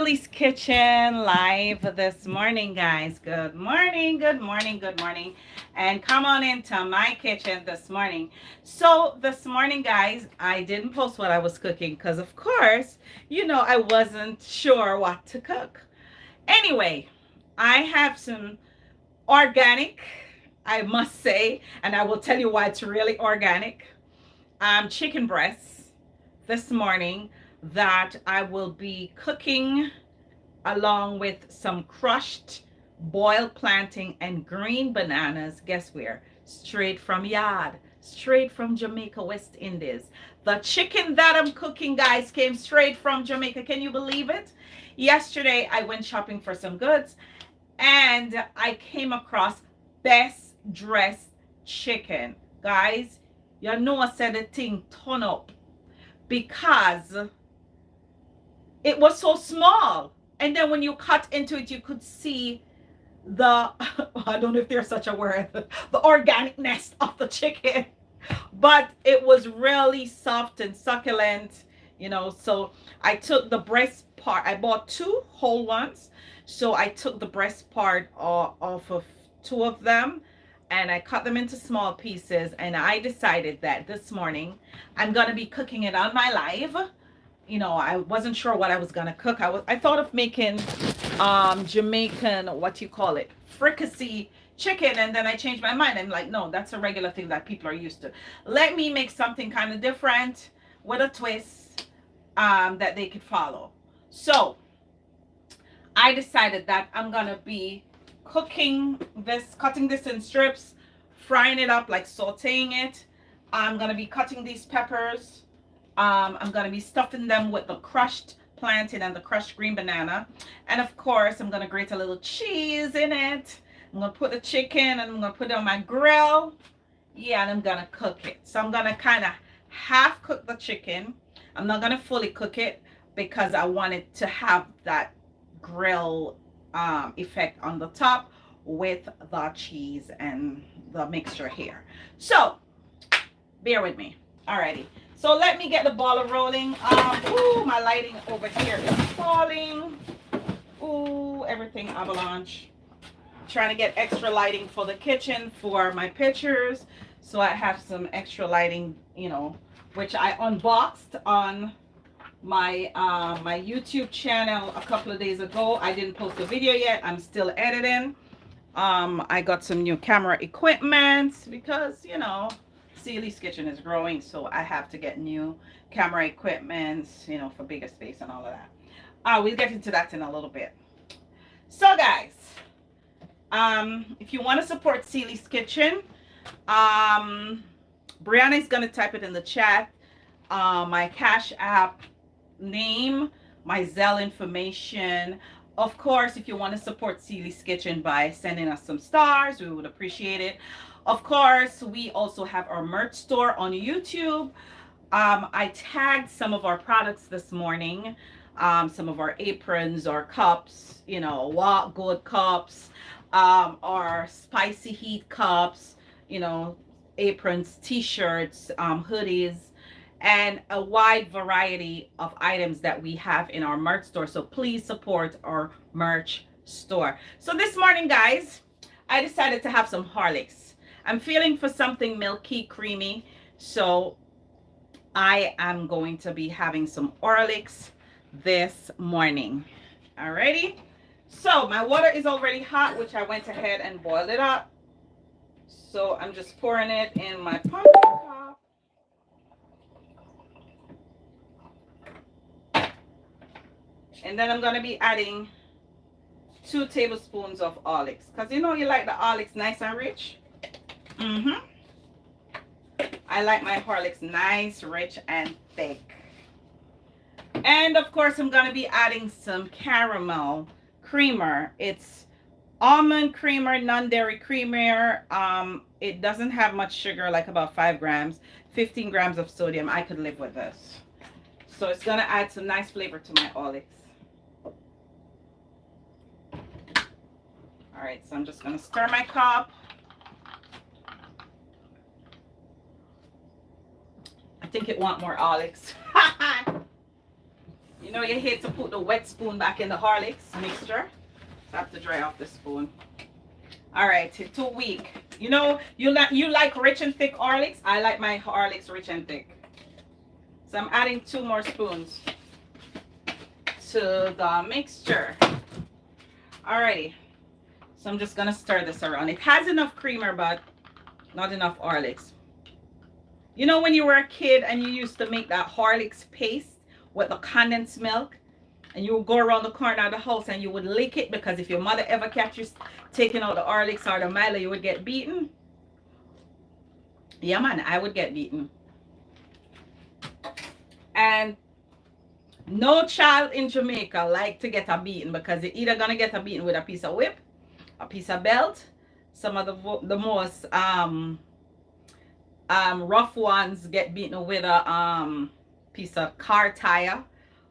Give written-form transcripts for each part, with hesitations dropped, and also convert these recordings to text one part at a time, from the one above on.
Lily's Kitchen live this morning, guys. Good morning, good morning, good morning. And come on into my kitchen this morning. So, this morning, guys, I didn't post what I was cooking because, of course, I wasn't sure what to cook. Anyway, I have some organic, I must say, and I will tell you why it's really organic, chicken breasts this morning that I will be cooking along with some crushed boiled plantain and green bananas. Guess where? Straight from yard, straight from Jamaica, West Indies. The chicken that I'm cooking, guys, came straight from Jamaica. Can you believe it? Yesterday, I went shopping for some goods and I came across best dressed chicken. Guys, you know I said the thing turn up because it was so small. And then when you cut into it, you could see the, I don't know if there's such a word, the organicness of the chicken. But it was really soft and succulent. So I took the breast part, I bought two whole ones. So I took the breast part off of two of them and I cut them into small pieces. And I decided that this morning I'm going to be cooking it on my live. I wasn't sure what I was gonna cook. I thought of making Jamaican, what you call it, fricassee chicken, and then I changed my mind. I'm like, no, that's a regular thing that people are used to. Let me make something kind of different with a twist that they could follow. So I decided that I'm gonna be cutting this in strips, frying it up, like sauteing it. I'm gonna be cutting these peppers. I'm going to be stuffing them with the crushed plantain and the crushed green banana. And of course, I'm going to grate a little cheese in it. I'm going to put the chicken and I'm going to put it on my grill. Yeah, and I'm going to cook it. So I'm going to kind of half cook the chicken. I'm not going to fully cook it because I want it to have that grill effect on the top with the cheese and the mixture here. So bear with me. Alrighty. So let me get the ball rolling. Ooh, my lighting over here is falling. Ooh, everything avalanche. Trying to get extra lighting for the kitchen for my pictures. So I have some extra lighting, which I unboxed on my my YouTube channel a couple of days ago. I didn't post a video yet. I'm still editing. I got some new camera equipment because, Sealy's Kitchen is growing, so I have to get new camera equipment, for bigger space and all of that. We'll get into that in a little bit. So, guys, if you want to support Sealy's Kitchen, Brianna is going to type it in the chat. My Cash App name, my Zelle information. Of course, if you want to support Sealy's Kitchen by sending us some stars, we would appreciate it. Of course, we also have our merch store on YouTube. I tagged some of our products this morning, some of our aprons or cups, Walk Good cups, our spicy heat cups, aprons, t-shirts, hoodies, and a wide variety of items that we have in our merch store. So please support our merch store. So this morning, guys, I decided to have some Horlicks. I'm feeling for something milky, creamy, so I am going to be having some Horlicks this morning. Alrighty, so my water is already hot, which I went ahead and boiled it up. So I'm just pouring it in my pumpkin cup. And then I'm going to be adding 2 tablespoons of Horlicks, because you like the Horlicks nice and rich. I like my Horlicks nice, rich, and thick. And of course, I'm going to be adding some caramel creamer. It's almond creamer, non-dairy creamer. It doesn't have much sugar, like about 5 grams, 15 grams of sodium. I could live with this. So it's going to add some nice flavor to my Horlicks. All right, so I'm just going to stir my cup. I think it want more Horlicks. You know you hate to put the wet spoon back in the Horlicks mixture. So I have to dry off the spoon. All right, it's too weak. You know, you like rich and thick Horlicks. I like my Horlicks rich and thick. So I'm adding 2 more spoons to the mixture. Alrighty. So I'm just gonna stir this around. It has enough creamer, but not enough Horlicks. You know when you were a kid and you used to make that Horlicks paste with the condensed milk, and you would go around the corner of the house and you would lick it, because if your mother ever catch you taking out the Horlicks or the Milo, you would get beaten. Yeah, man, I would get beaten. And no child in Jamaica like to get a beating, because you're either gonna get a beating with a piece of whip, a piece of belt. Some of the most rough ones get beaten with a piece of car tire,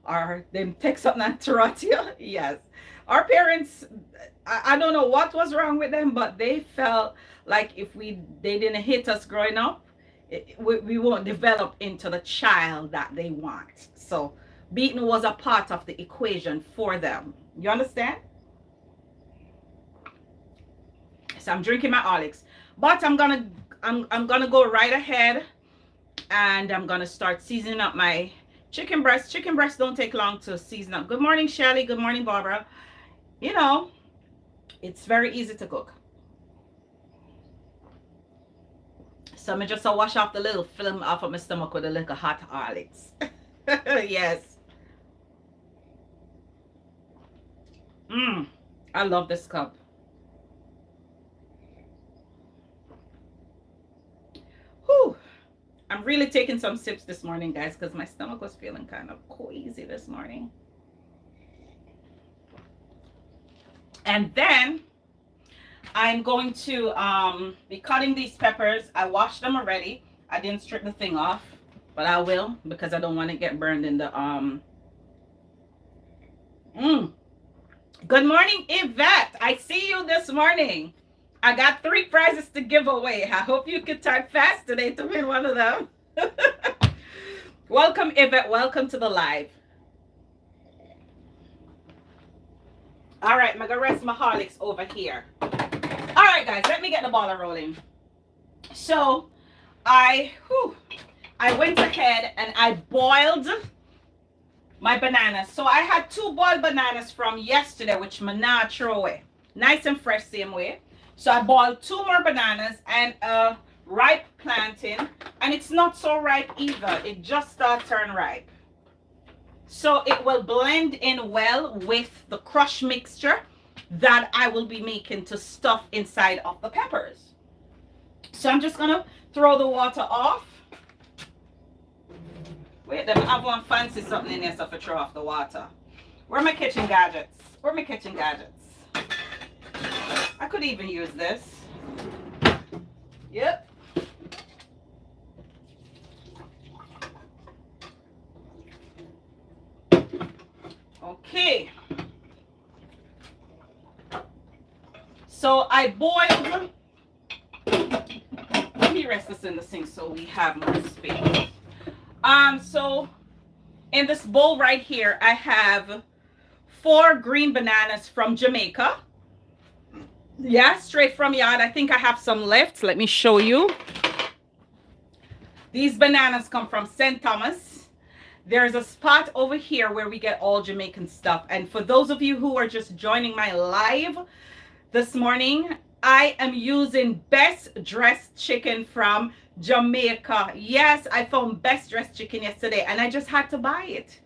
or them take something and throw at you. Yes, our parents, I don't know what was wrong with them, but they felt like if they didn't hit us growing up, we won't develop into the child that they want. So beating was a part of the equation for them. You understand? So I'm drinking my Horlicks, but I'm gonna go right ahead and I'm gonna start seasoning up my chicken breast. Chicken breasts don't take long to season up. Good morning, Shelly. Good morning, Barbara. You know, it's very easy to cook. So I'm just wash off the little film off of my stomach with a little hot Horlicks. Yes. I love this cup. Whew. I'm really taking some sips this morning, guys, because my stomach was feeling kind of queasy this morning. And then I'm going to be cutting these peppers. I washed them already. I didn't strip the thing off, but I will, because I don't want to get burned in the Good morning, Yvette. I see you this morning. I got 3 prizes to give away. I hope you could type fast today to win one of them. Welcome, Yvette. Welcome to the live. All right, I'm going to rest my Horlicks over here. All right, guys, let me get the ball rolling. So I went ahead and I boiled my bananas. So I had 2 boiled bananas from yesterday, which I'm not throw away. Nice and fresh, same way. So I boiled 2 more bananas and a ripe plantain. And it's not so ripe either. It just started turn ripe. So it will blend in well with the crushed mixture that I will be making to stuff inside of the peppers. So I'm just going to throw the water off. Wait, I have one fancy something in there, so I throw off the water. Where are my kitchen gadgets? Where are my kitchen gadgets? I could even use this. Yep. Okay. So I boiled. Let me rest this in the sink so we have more space. So in this bowl right here, I have 4 green bananas from Jamaica. Yeah, straight from yard. I think I have some left. Let me show you. These bananas come from St. Thomas. There's a spot over here where we get all Jamaican stuff. And for those of you who are just joining my live this morning, I am using best dressed chicken from Jamaica. Yes, I found best dressed chicken yesterday and I just had to buy it.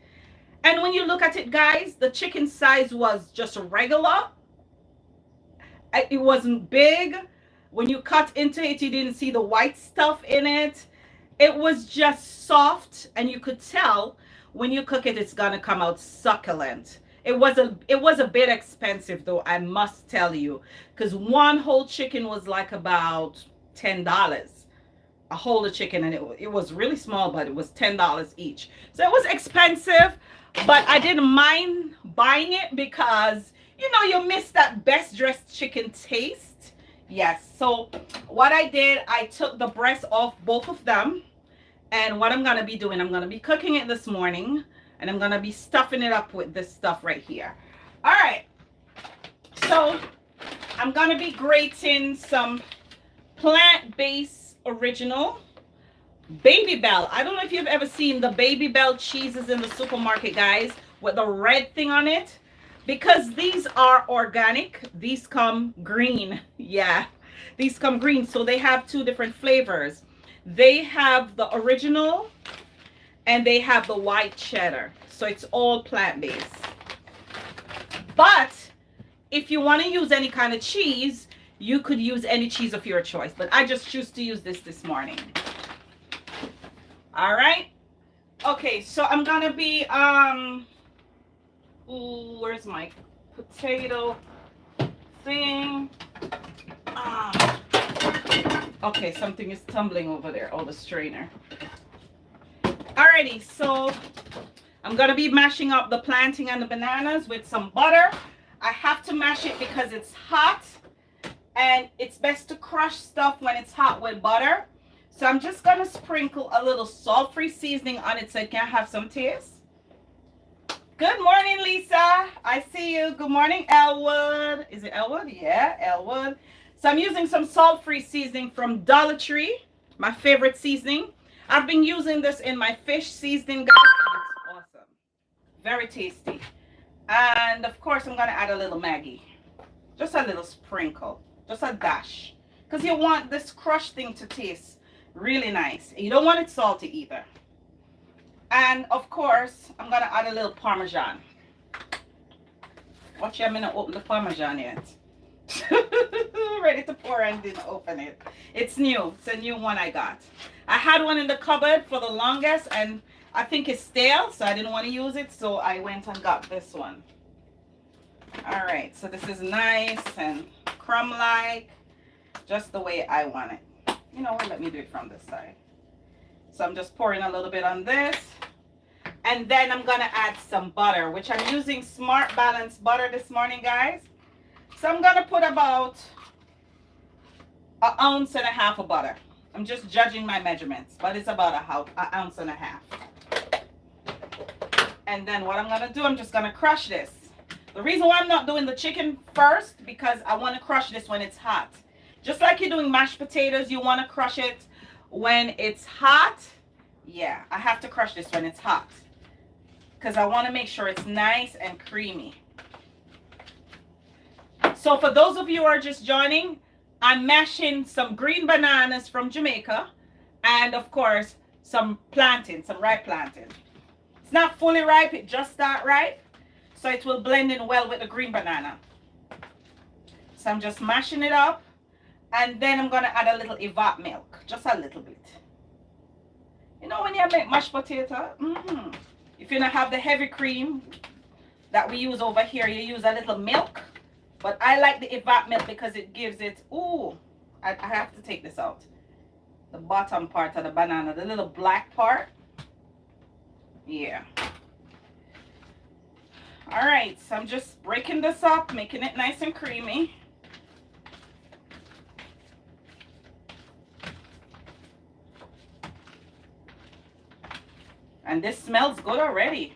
And when you look at it, guys, the chicken size was just regular. It wasn't big. When you cut into it, you didn't see the white stuff in it. It was just soft, and you could tell when you cook it, it's gonna come out succulent. It was a bit expensive though, I must tell you, because one whole chicken was like about $10. A whole chicken, and it was really small, but it was $10 each. So it was expensive, but I didn't mind buying it because, you know, you miss that best dressed chicken taste. Yes. So what I did, I took the breast off both of them. And what I'm going to be doing, I'm going to be cooking it this morning. And I'm gonna be stuffing it up with this stuff right here. All right, so I'm gonna be grating some plant-based original Baby Bell. I don't know if you've ever seen the Baby Bell cheeses in the supermarket, guys, with the red thing on it. Because these are organic, these come green. Yeah, these come green. So they have two different flavors. They have the original and they have the white cheddar. So it's all plant-based. But if you want to use any kind of cheese, you could use any cheese of your choice. But I just choose to use this morning. All right. Okay, so I'm going to be, ooh, where's my potato thing? Okay, something is tumbling over there. Oh, the strainer. Alrighty, so I'm gonna be mashing up the plantain and the bananas with some butter. I have to mash it because it's hot, and it's best to crush stuff when it's hot with butter. So I'm just gonna sprinkle a little salt-free seasoning on it so it can have some taste. Good morning, Lisa. I see you. Good morning, Elwood. Is it Elwood? Yeah, Elwood. So I'm using some salt-free seasoning from Dollar Tree, my favorite seasoning. I've been using this in my fish seasoning, guys, and it's awesome. Very tasty. And of course, I'm going to add a little Maggi. Just a little sprinkle. Just a dash. Because you want this crushed thing to taste really nice. You don't want it salty either. And of course, I'm going to add a little Parmesan. Watch, I'm going to open the Parmesan yet. Ready to pour and didn't open it. It's new. It's a new one I got. I had one in the cupboard for the longest and I think it's stale, so I didn't want to use it, so I went and got this one. All right, so this is nice and crumb-like, just the way I want it. You know what, let me do it from this side. So I'm just pouring a little bit on this. And then I'm going to add some butter, which I'm using Smart Balance butter this morning, guys. So I'm going to put about 1.5 ounces of butter. I'm just judging my measurements, but it's about 1.5 ounces. And then what I'm going to do, I'm just going to crush this. The reason why I'm not doing the chicken first, because I want to crush this when it's hot. Just like you're doing mashed potatoes, you want to crush it when it's hot. Yeah, I have to crush this when it's hot, because I want to make sure it's nice and creamy. So for those of you who are just joining, I'm mashing some green bananas from Jamaica and of course some plantain, some ripe plantain. It's not fully ripe, it just start ripe, so it will blend in well with the green banana. So I'm just mashing it up, and then I'm going to add a little evap milk, just a little bit. You know when you make mashed potato, if you don't have the heavy cream that we use over here, you use a little milk. But I like the evap milk because it gives it, ooh, I have to take this out. The bottom part of the banana, the little black part. Yeah. All right, so I'm just breaking this up, making it nice and creamy. And this smells good already.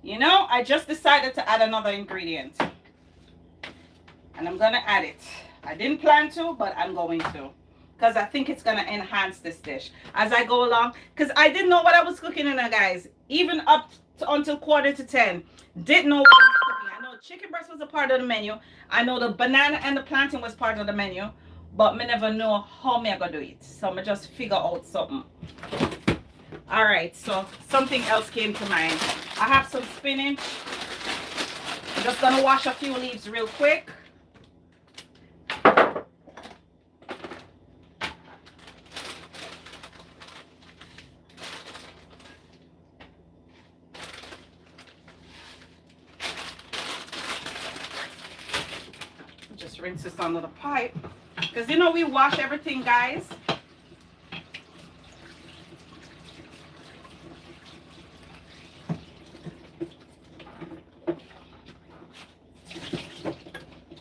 You know, I just decided to add another ingredient. And I'm going to add it. I didn't plan to, but I'm going to. Because I think it's going to enhance this dish as I go along. Because I didn't know what I was cooking in there, guys. Even up to, until 9:45. Didn't know what I was cooking. I know chicken breast was a part of the menu. I know the banana and the plantain was part of the menu. But me never know how me I going to do it. So me just figure out something. Alright, so something else came to mind. I have some spinach. I'm just going to wash a few leaves real quick. Just rinse this under the pipe. Because you know we wash everything, guys.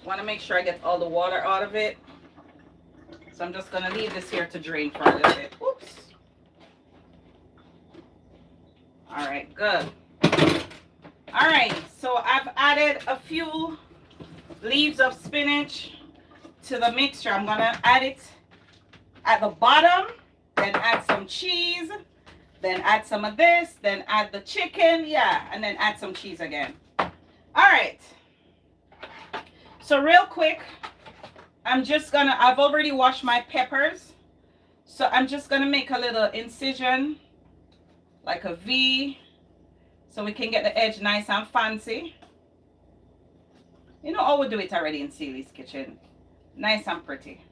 Want to make sure I get all the water out of it. So I'm just going to leave this here to drain for a little bit. Oops. All right, good. All right, so I've added a few leaves of spinach to the mixture. I'm going to add it at the bottom, then add some cheese, then add some of this, then add the chicken, yeah, and then add some cheese again. All right. So real quick, I've already washed my peppers. So I'm just gonna make a little incision, like a V, so we can get the edge nice and fancy. You know, I would do it already in Celie's kitchen. Nice and pretty.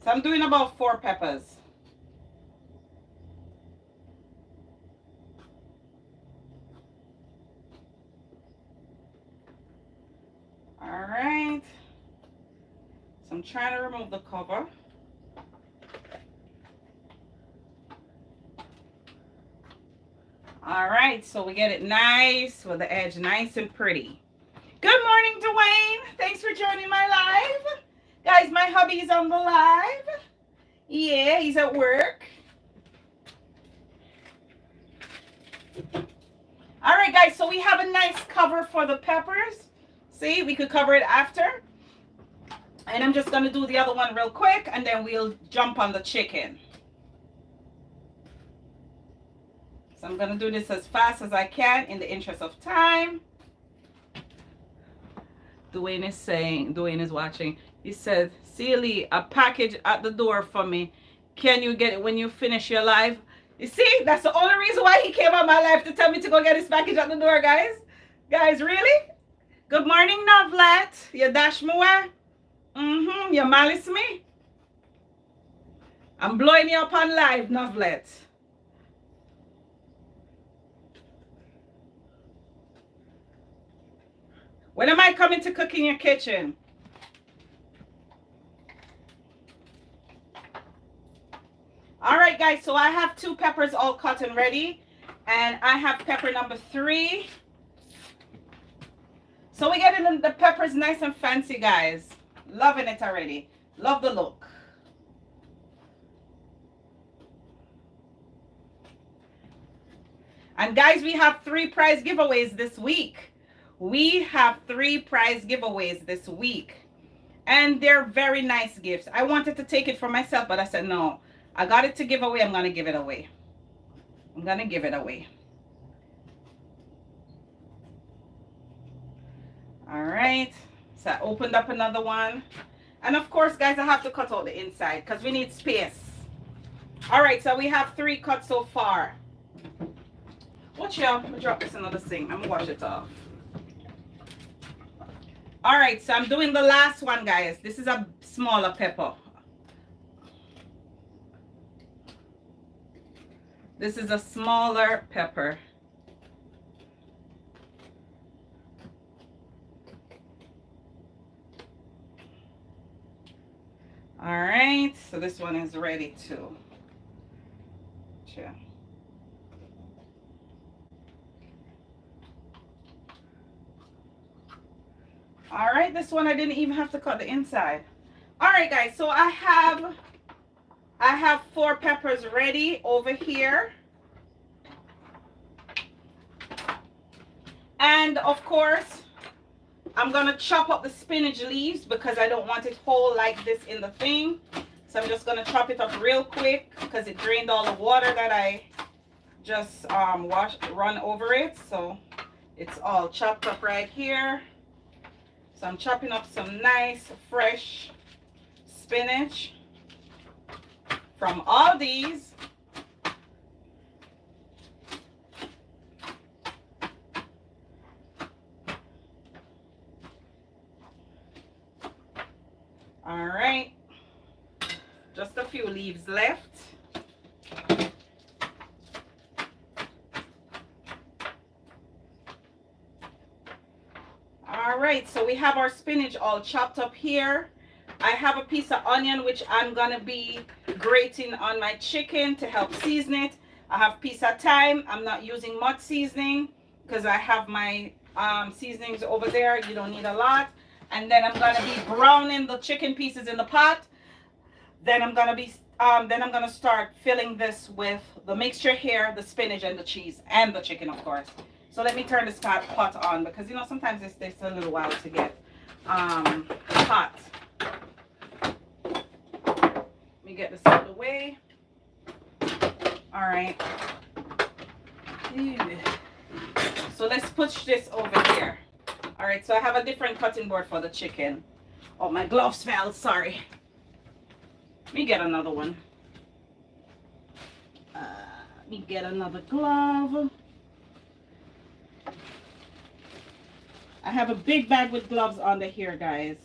So I'm doing about 4 peppers. All right. So I'm trying to remove the cover. All right, so we get it nice with the edge nice and pretty. Good morning, Dwayne. Thanks for joining my live. Guys, my hubby's on the live. Yeah, he's at work. All right, guys, so we have a nice cover for the peppers. See, we could cover it after. And I'm just going to do the other one real quick, and then we'll jump on the chicken. So I'm going to do this as fast as I can in the interest of time. Dwayne is watching. He said, Celie, a package at the door for me. Can you get it when you finish your live? You see, that's the only reason why he came on my live, to tell me to go get his package at the door, guys. Guys, really? Good morning, Novlet. You dash me away? You malice me? I'm blowing you up on live, Novlet. When am I coming to cook in your kitchen? All right, guys, so I have 2 peppers all cut and ready, and I have pepper number 3. So we're getting the peppers nice and fancy, guys. Loving it already. Love the look. And guys, we have 3 prize giveaways this week. We have 3 prize giveaways this week, and they're very nice gifts. I wanted to take it for myself, but I said, no, I got it to give away. I'm going to give it away. I'm going to give it away. All right. So I opened up another one. And of course, guys, I have to cut out the inside because we need space. All right. So we have 3 cut so far. Watch out. I'm going to drop this in another sink. I'm going to wash it off. All right. So I'm doing the last one, guys. This is a smaller pepper. This is a smaller pepper. All right, so this one is ready too. Sure. All right, this one I didn't even have to cut the inside. All right, guys, so I have 4 peppers ready over here. And of course, I'm going to chop up the spinach leaves because I don't want it whole like this in the thing. So I'm just going to chop it up real quick because it drained all the water that I just run over it. So it's all chopped up right here. So I'm chopping up some nice fresh spinach from Aldi's. All right, just a few leaves left. All right, so we have our spinach all chopped up here. I have a piece of onion which I'm gonna be grating on my chicken to help season it. I have a piece of thyme. I'm not using much seasoning because I have my seasonings over there. You don't need a lot. And then I'm gonna be browning the chicken pieces in the pot. Then I'm gonna start filling this with the mixture here, the spinach and the cheese and the chicken, of course. So let me turn this pot on because you know sometimes it takes a little while to get hot. Let me get this out of the way. All right. So let's push this over here. All right, so I have a different cutting board for the chicken. Oh, my gloves fell, sorry. Let me get another one. Let me get another glove. I have a big bag with gloves under here, guys.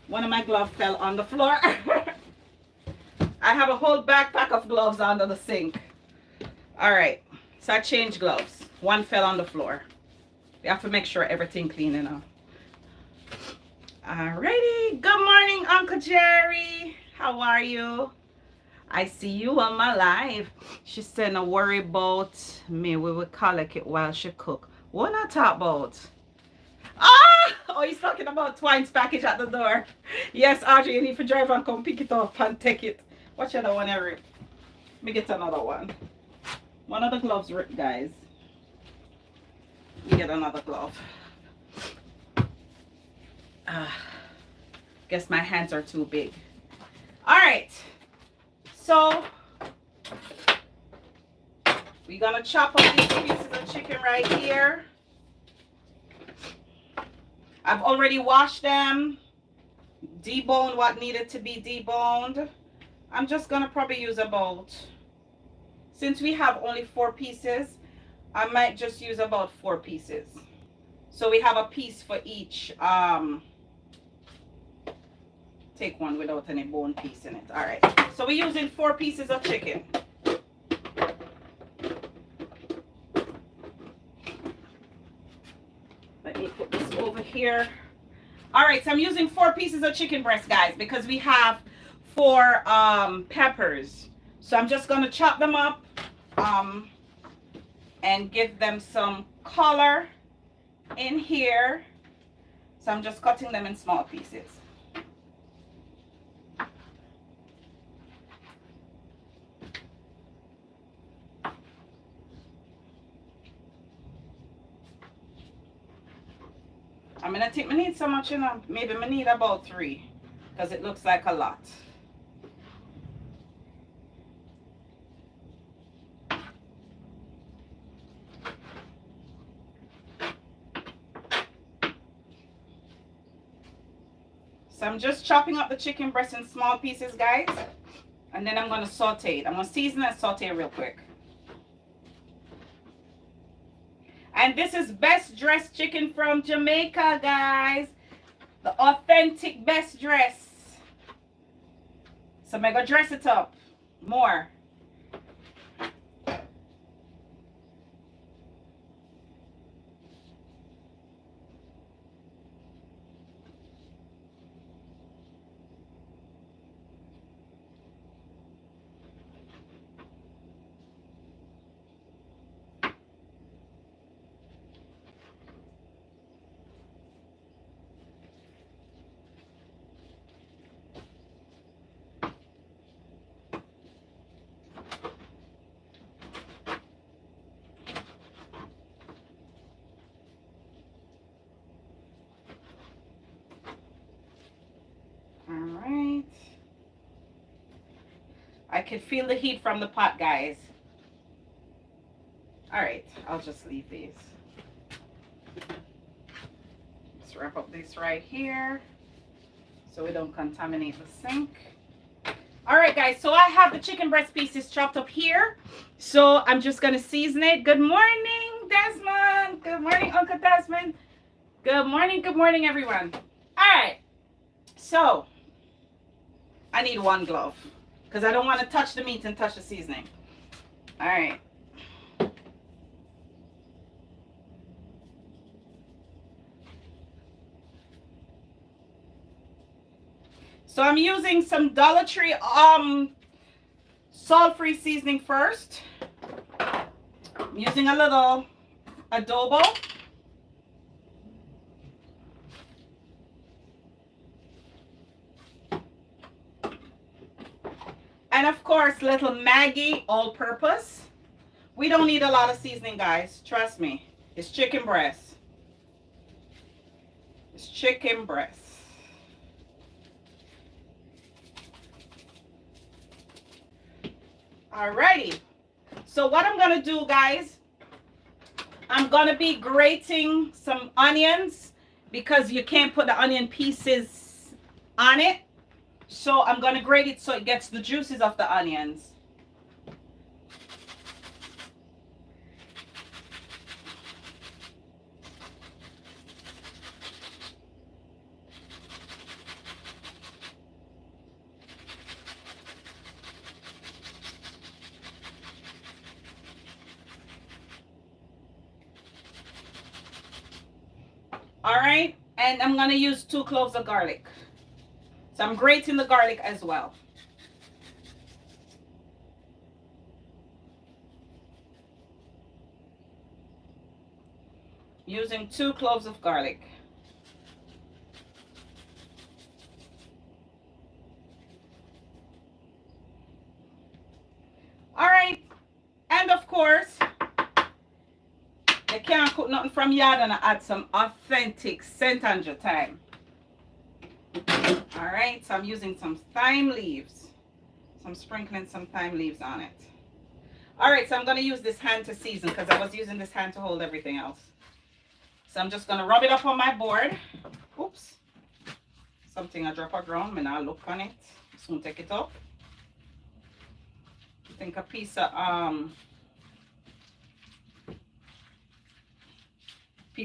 One of my gloves fell on the floor. I have a whole backpack of gloves under the sink. All right, so I changed gloves. One fell on the floor. We have to make sure everything clean enough. Alrighty, good morning, Uncle Jerry. How are you? I see you on my live. She said, no worry about me. We will collect it while she cook. What I talk about? Oh, he's talking about Twine's package at the door. Yes, Audrey, you need to drive and come pick it up and take it. Watch the other one, Eric. Let me get another one. One of the gloves ripped, guys. Let me get another glove. Guess my hands are too big. All right. So we're gonna chop up these pieces of chicken right here. I've already washed them, deboned what needed to be deboned. I'm just gonna probably use about, since we have only 4 pieces, I might just use about 4 pieces. So we have a piece for each. Take one without any bone piece in it. All right. So we're using 4 pieces of chicken. Let me put this over here. All right. So I'm using 4 pieces of chicken breast, guys, because we have 4 peppers. So I'm just going to chop them up and give them some color in here. So I'm just cutting them in small pieces. I'm gonna think I need so much, you know, maybe I need about 3 because it looks like a lot. So I'm just chopping up the chicken breast in small pieces, guys, and then I'm gonna saute it. I'm gonna season and saute it real quick. And this is best dressed chicken from Jamaica, guys. The authentic best dress. So I'm gonna dress it up more. Alright. I can feel the heat from the pot, guys. Alright, I'll just leave these. Let's wrap up this right here so we don't contaminate the sink. Alright, guys, so I have the chicken breast pieces chopped up here. So I'm just going to season it. Good morning, Desmond. Good morning, Uncle Desmond. Good morning, everyone. Alright, so I need 1 glove because I don't want to touch the meat and touch the seasoning. All right. So I'm using some Dollar Tree salt-free seasoning first. I'm using a little adobo. And of course, little Maggi all-purpose. We don't need a lot of seasoning, guys. Trust me. It's chicken breast. It's chicken breast. Alrighty. So what I'm gonna do, guys, I'm gonna be grating some onions because you can't put the onion pieces on it. So I'm gonna grate it so it gets the juices of the onions. All right, and I'm gonna use 2 cloves of garlic. So I'm grating the garlic as well. Using 2 cloves of garlic. All right, and of course, you can't cook nothing from yard and add some authentic scent on your time. All right, so I'm using some thyme leaves. So I'm sprinkling some thyme leaves on it. All right, so I'm going to use this hand to season because I was using this hand to hold everything else. So I'm just going to rub it up on my board. Oops. Something I drop on ground, and I'll look on it. Soon take it up. I think a piece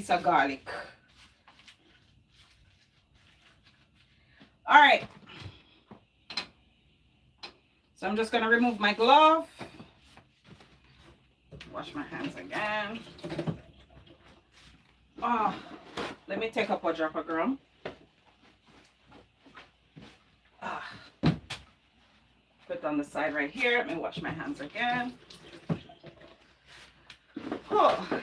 of garlic. All right. So I'm just going to remove my glove. Wash my hands again. Oh, let me take up a drop of gum. Put on the side right here. Let me wash my hands again. Oh.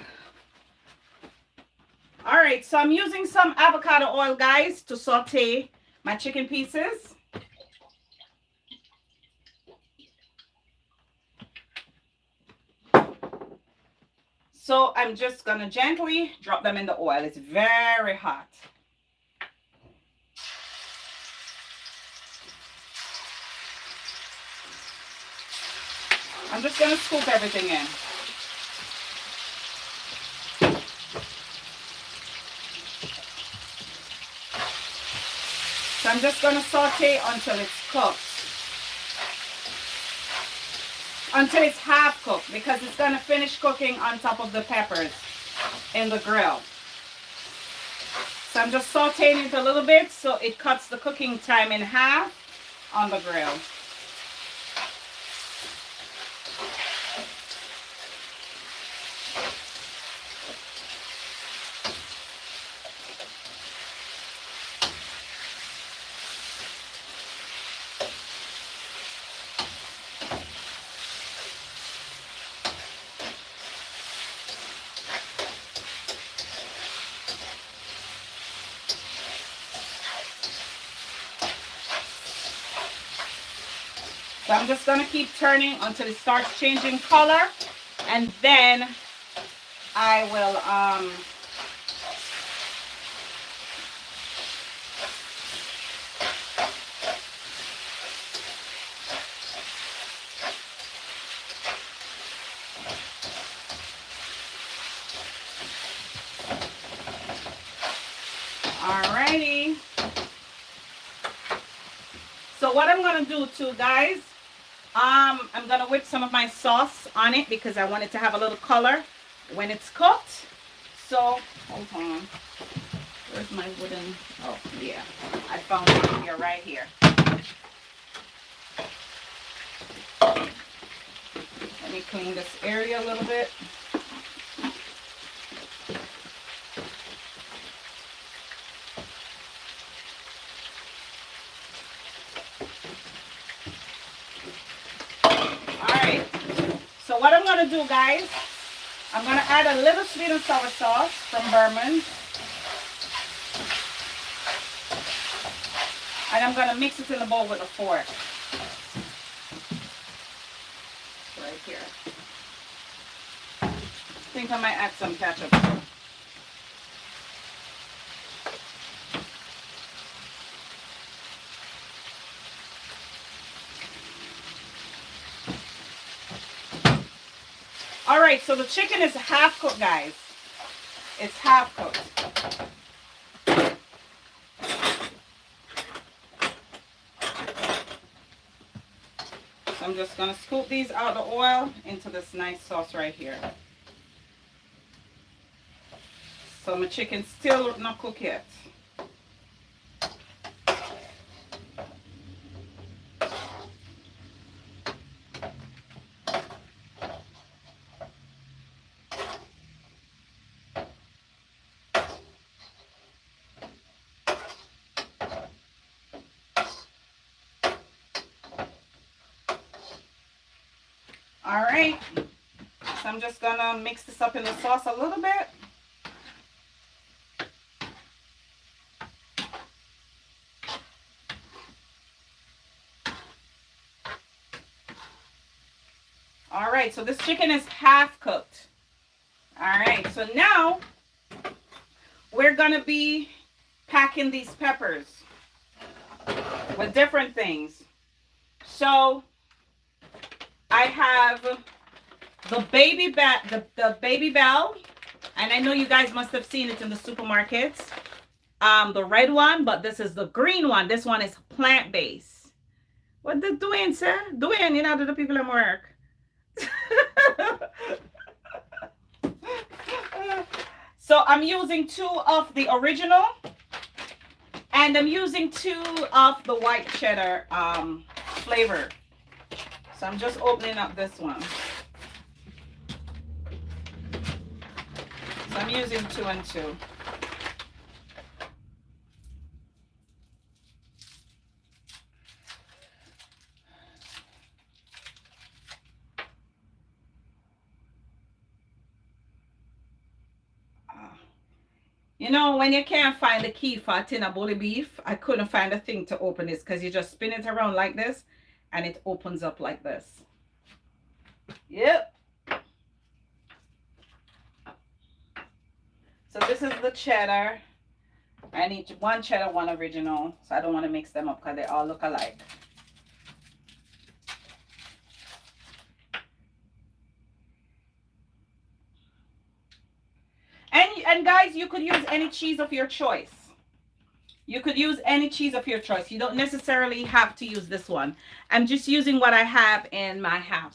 All right, so I'm using some avocado oil, guys, to saute my chicken pieces. So I'm just gonna gently drop them in the oil. It's very hot. I'm just gonna scoop everything in. So I'm just gonna saute until it's cooked. Until it's half cooked, because it's gonna finish cooking on top of the peppers in the grill. So I'm just sauteing it a little bit so it cuts the cooking time in half on the grill. So I'm just going to keep turning until it starts changing color, and then I will alrighty. So what I'm going to do too, guys, I'm going to whip some of my sauce on it because I want it to have a little color when it's cooked. So, hold on. Where's my wooden? Oh, yeah. I found it here, right here. Let me clean this area a little bit. So what I'm going to do, guys, I'm going to add a little sweet and sour sauce from Berman. And I'm going to mix it in the bowl with a fork. Right here. I think I might add some ketchup too. All right, so the chicken is half cooked, guys. It's half cooked. So I'm just gonna scoop these out of the oil into this nice sauce right here. So my chicken's still not cooked yet. All right, so I'm just gonna mix this up in the sauce a little bit. All right, so this chicken is half cooked. All right, so now we're gonna be packing these peppers with different things. So I have the baby bell, and I know you guys must have seen it in the supermarkets. The red one, but this is the green one. This one is plant-based. What the doing, sir? Doing, you know, to the people at work. So I'm using 2 of the original, and I'm using 2 of the white cheddar flavor. So I'm just opening up this one. So I'm using 2 and 2. You know, when you can't find the key for a tin of bully beef, I couldn't find a thing to open this, because you just spin it around like this and it opens up like this. Yep. So this is the cheddar. I need 1 cheddar, 1 original. So I don't want to mix them up because they all look alike. And guys, you could use any cheese of your choice. You could use any cheese of your choice. You don't necessarily have to use this one. I'm just using what I have in my house.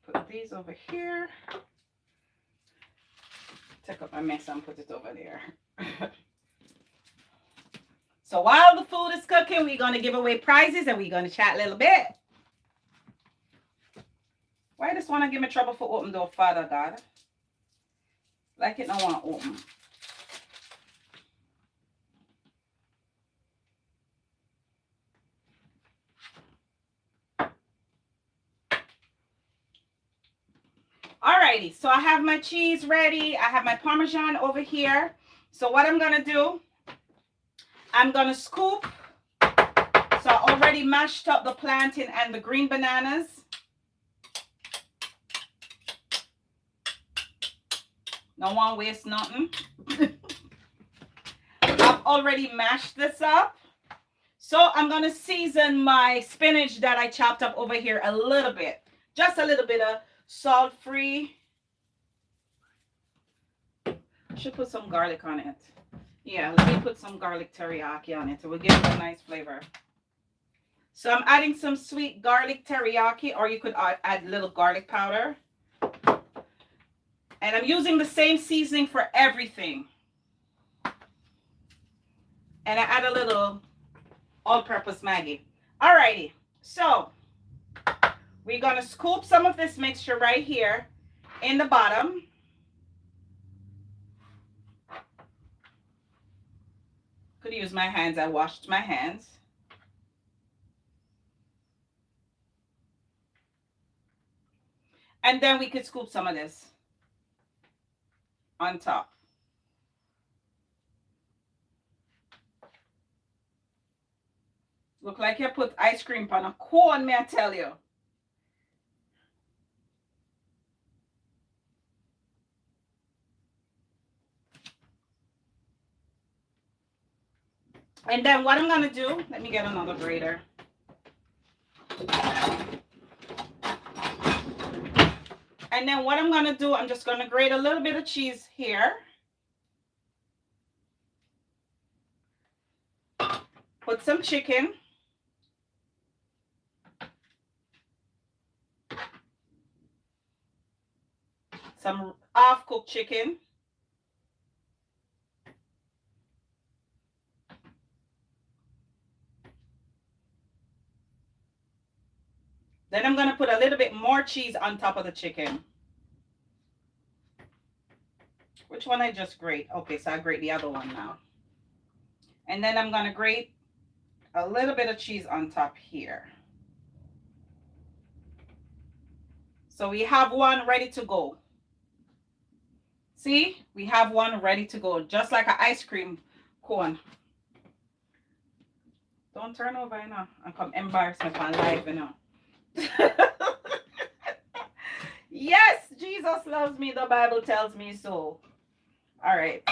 Put these over here. Take up my mess and put it over there. So while the food is cooking, we're going to give away prizes and we're going to chat a little bit. Why this one give me trouble for open door, Father God? Like it don't want to open. Alrighty, so I have my cheese ready. I have my Parmesan over here. So what I'm going to do, I'm going to scoop. So I already mashed up the plantain and the green bananas. Don't want to waste nothing. I've already mashed this up. So I'm going to season my spinach that I chopped up over here a little bit. Just a little bit of salt-free. I should put some garlic on it. Yeah, let me put some garlic teriyaki on it. It will give it a nice flavor. So I'm adding some sweet garlic teriyaki, or you could add a little garlic powder. And I'm using the same seasoning for everything. And I add a little all-purpose Maggi. Alrighty, so we're going to scoop some of this mixture right here in the bottom. Could use my hands. I washed my hands. And then we could scoop some of this on top. Look like you put ice cream on a cone, may I tell you. And then what I'm going to do, let me get another grater. And then what I'm going to do, I'm just going to grate a little bit of cheese here. Put some chicken. Some half-cooked chicken. Then I'm going to put a little bit more cheese on top of the chicken. Which one I just grate? Okay, so I grate the other one now. And then I'm going to grate a little bit of cheese on top here. So we have one ready to go. See, we have one ready to go, just like an ice cream cone. Don't turn over, you know, and come embarrass me on live, you know. Yes, Jesus loves me. The Bible tells me so. All right.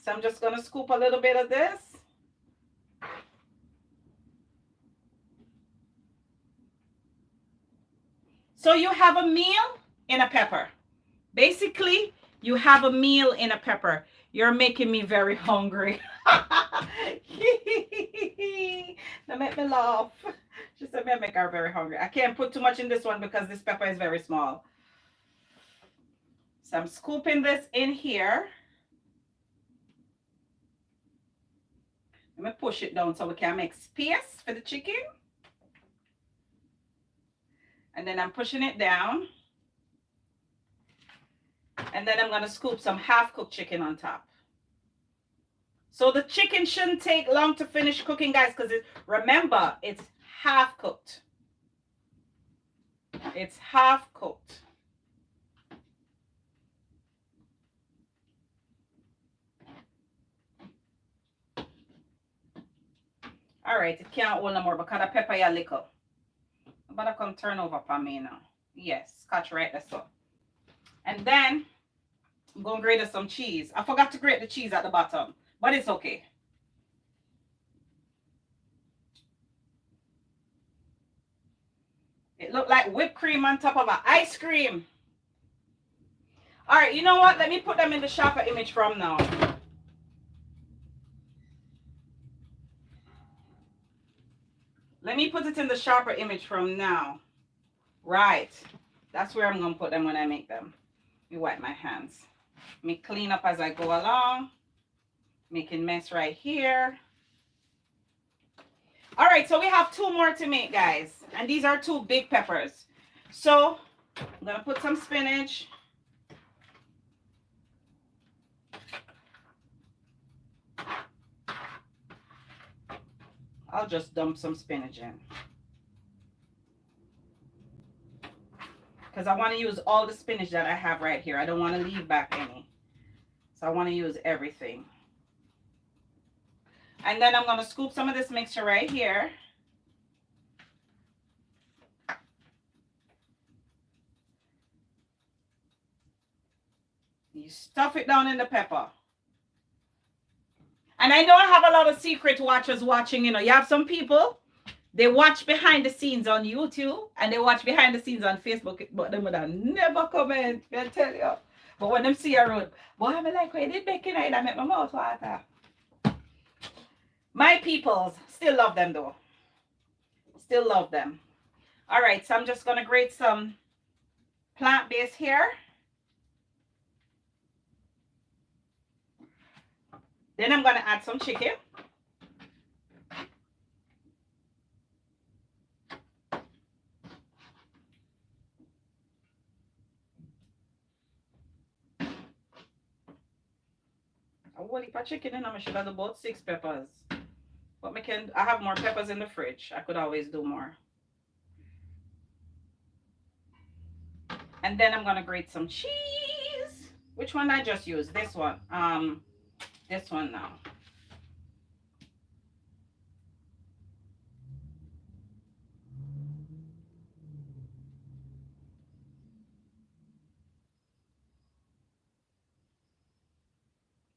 So I'm just going to scoop a little bit of this. So you have a meal in a pepper. Basically, you have a meal in a pepper. You're making me very hungry. Don't make me laugh. She said, "I make her very hungry." I can't put too much in this one because this pepper is very small. So I'm scooping this in here. Let me push it down so we can make space for the chicken. And then I'm pushing it down. And then I'm going to scoop some half-cooked chicken on top. So the chicken shouldn't take long to finish cooking, guys, because remember, it's half-cooked. It's half-cooked. All right, it can't hold no more because the pepper is little. But I come turn over for me now. Yes, scotch right there, so. And then I'm going to grate some cheese. I forgot to grate the cheese at the bottom, but it's okay. It looked like whipped cream on top of an ice cream. All right, you know what? Let me put them in the sharper image from now. Let me put it in the sharper image from now. Right. That's where I'm going to put them when I make them. Let me wipe my hands. Let me clean up as I go along. Making mess right here. All right, so we have two more to make, guys. And these are two big peppers. So I'm going to put some spinach. I'll just dump some spinach in. Because I want to use all the spinach that I have right here. I don't want to leave back any. So I want to use everything. And then I'm going to scoop some of this mixture right here. You stuff it down in the pepper. And I know I have a lot of secret watchers watching, you know. You have some people, they watch behind the scenes on YouTube and they watch behind the scenes on Facebook, but they would have never comment, I tell you. But when them see a road, boy, I'm like, wait, did baking I make my mouth water. My peoples, still love them though. Still love them. All right, so I'm just going to grate some plant-based here. Then I'm going to add some chicken. whole heap of chicken and I should have about 6 peppers. But I have more peppers in the fridge. I could always do more. And then I'm gonna grate some cheese. Which one I just used? This one. This one now.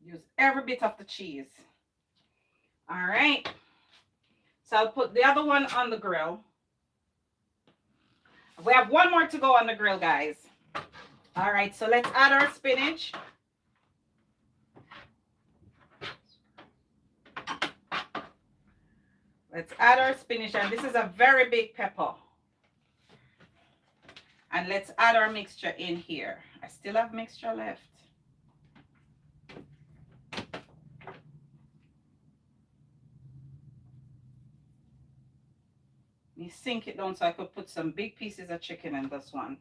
Use every bit of the cheese. All right. So I'll put the other one on the grill. We have one more to go on the grill, guys. All right, so let's add our spinach. Let's add our spinach, and this is a very big pepper. And let's add our mixture in here. I still have mixture left. You sink it down so I could put some big pieces of chicken in this one.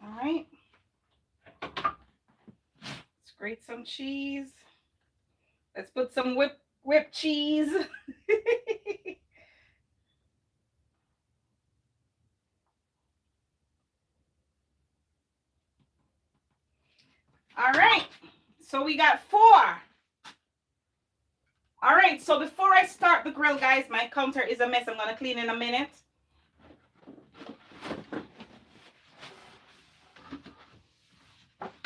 All right. Grate some cheese. Let's put some whipped cheese. All right, so we got 4. All right, so before I start the grill, guys, my counter is a mess. I'm gonna clean in a minute.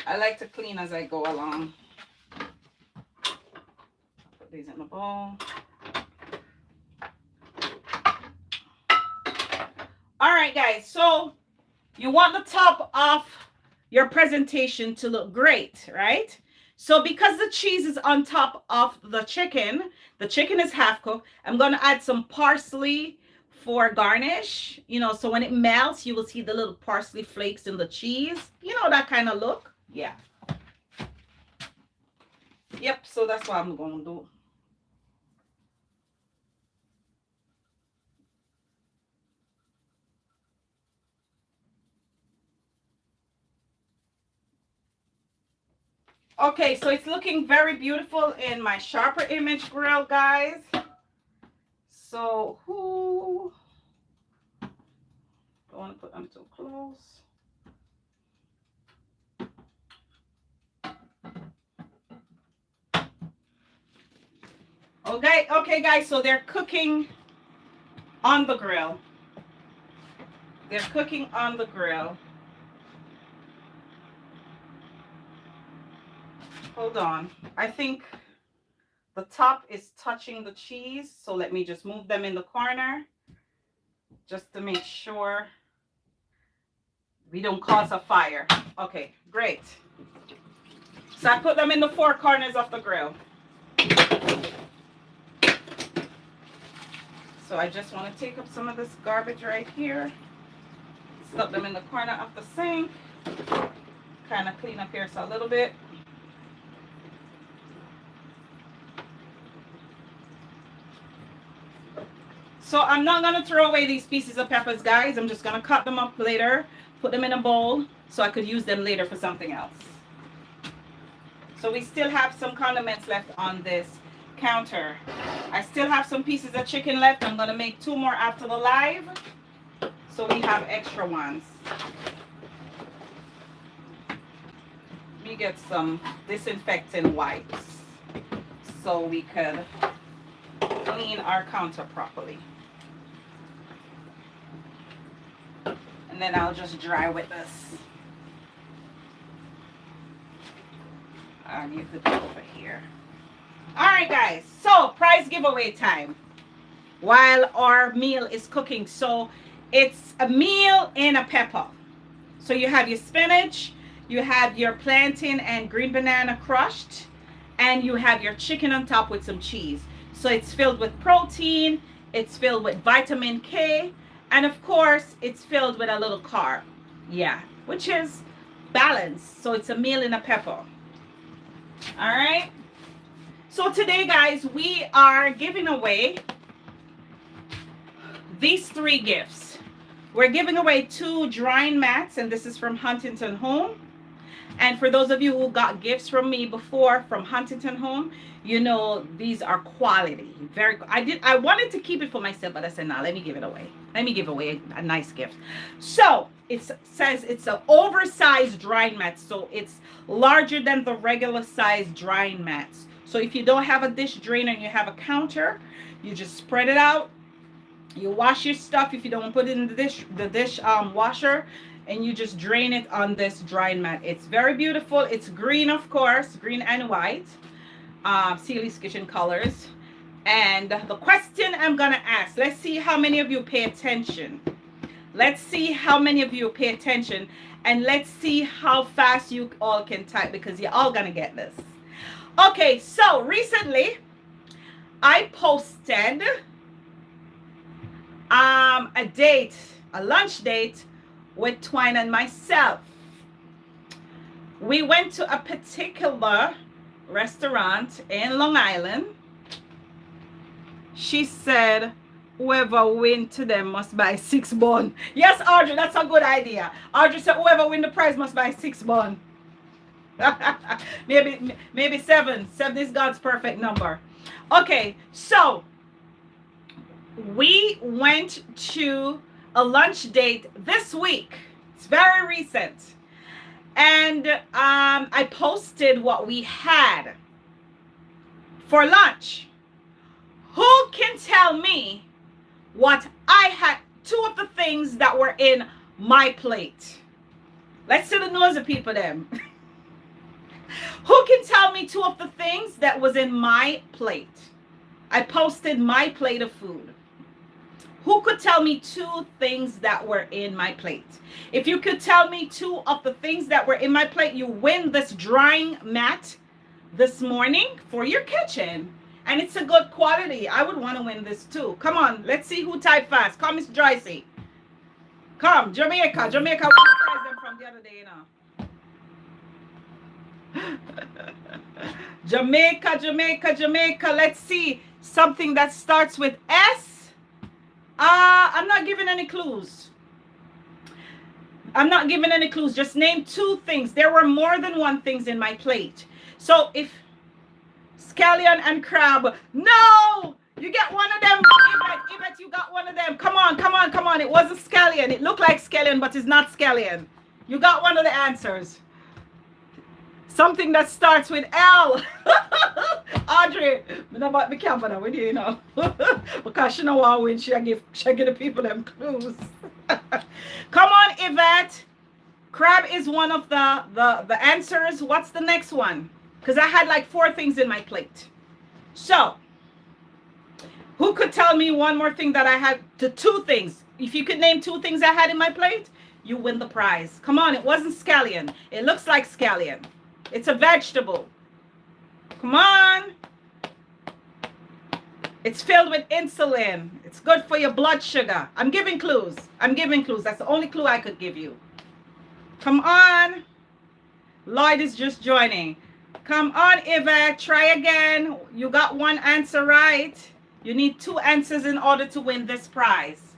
I like to clean as I go along. Put these in the bowl. All right, guys, so you want the top of your presentation to look great, right? So because the cheese is on top of the chicken is half cooked, I'm going to add some parsley for garnish, you know, so when it melts, you will see the little parsley flakes in the cheese. You know, that kind of look. Yeah. Yep, so that's what I'm going to do. Okay, so it's looking very beautiful in my sharper image grill, guys. So, don't want to put them too close. Okay, guys, so they're cooking on the grill. They're cooking on the grill. Hold on. I think the top is touching the cheese, so let me just move them in the corner just to make sure we don't cause a fire. Okay, great. So I put them in the 4 corners of the grill. So I just want to take up some of this garbage right here. Stuff them in the corner of the sink. Kind of clean up here so a little bit. So I'm not going to throw away these pieces of peppers, guys. I'm just going to cut them up later, put them in a bowl so I could use them later for something else. So we still have some condiments left on this counter. I still have some pieces of chicken left. I'm going to make 2 more after the live, so we have extra ones. Let me get some disinfectant wipes so we could clean our counter properly. And then I'll just dry with this. And you could go over here. All right, guys, so prize giveaway time while our meal is cooking. So it's a meal in a pepper. So you have your spinach, you have your plantain and green banana crushed, and you have your chicken on top with some cheese. So it's filled with protein, it's filled with vitamin K, And of course, it's filled with a little carb. Yeah, which is balanced. So it's a meal in a pepper. All right. So today, guys, we are giving away these 3 gifts. We're giving away 2 drying mats, and this is from Huntington Home. And for those of you who got gifts from me before from Huntington Home, you know these are quality. I wanted to keep it for myself, but I said, nah, let me give it away. Let me give away a nice gift. So it says it's an oversized drying mat. So it's larger than the regular size drying mats. So if you don't have a dish drainer and you have a counter, you just spread it out. You wash your stuff if you don't want to put it in the dish washer, and you just drain it on this drying mat. It's very beautiful. It's green, of course, green and white, Sealy's Kitchen colors. And the question I'm gonna ask, let's see how many of you pay attention. Let's see how many of you pay attention, and let's see how fast you all can type, because you're all gonna get this. Okay, so recently I posted a lunch date with Twine and myself. We went to a particular restaurant in Long Island. She said whoever win to them must buy 6 bun. Yes, Audrey, that's a good idea. Audrey said whoever win the prize must buy 6 bun. maybe 7. 7 is God's perfect number. Okay, so we went to a lunch date this week. It's very recent. And I posted what we had for lunch. Who can tell me what I had, 2 of the things that were in my plate? Let's see the nose of people then. Who can tell me 2 of the things that was in my plate? I posted my plate of food. Who could tell me 2 things that were in my plate? If you could tell me 2 of the things that were in my plate, you win this drying mat this morning for your kitchen. And it's a good quality. I would want to win this too. Come on, let's see who typed fast. Come, Miss Joycey. Come, Jamaica. Jamaica won the prize them from the other day, you know. Jamaica. Let's see. Something that starts with S. I'm not giving any clues. Just name 2 things. There were more than 1 things in my plate. So if scallion and crab, no, you get one of them. Yvette, you got one of them. Come on. It wasn't scallion. It looked like scallion, but it's not scallion. You got one of the answers. Something that starts with L. Audrey, I can't bother with you know. Because she know what win. She give the people them clues. Come on, Yvette. Crab is one of the answers. What's the next one? Because I had like 4 things in my plate. So, who could tell me one more thing that I had? 2 things. If you could name 2 things I had in my plate, you win the prize. Come on, it wasn't scallion. It looks like scallion. It's a vegetable. Come on. It's filled with insulin. It's good for your blood sugar. I'm giving clues. That's the only clue I could give you. Come on. Lloyd is just joining. Come on, Yvette. Try again. You got 1 answer right. You need 2 answers in order to win this prize.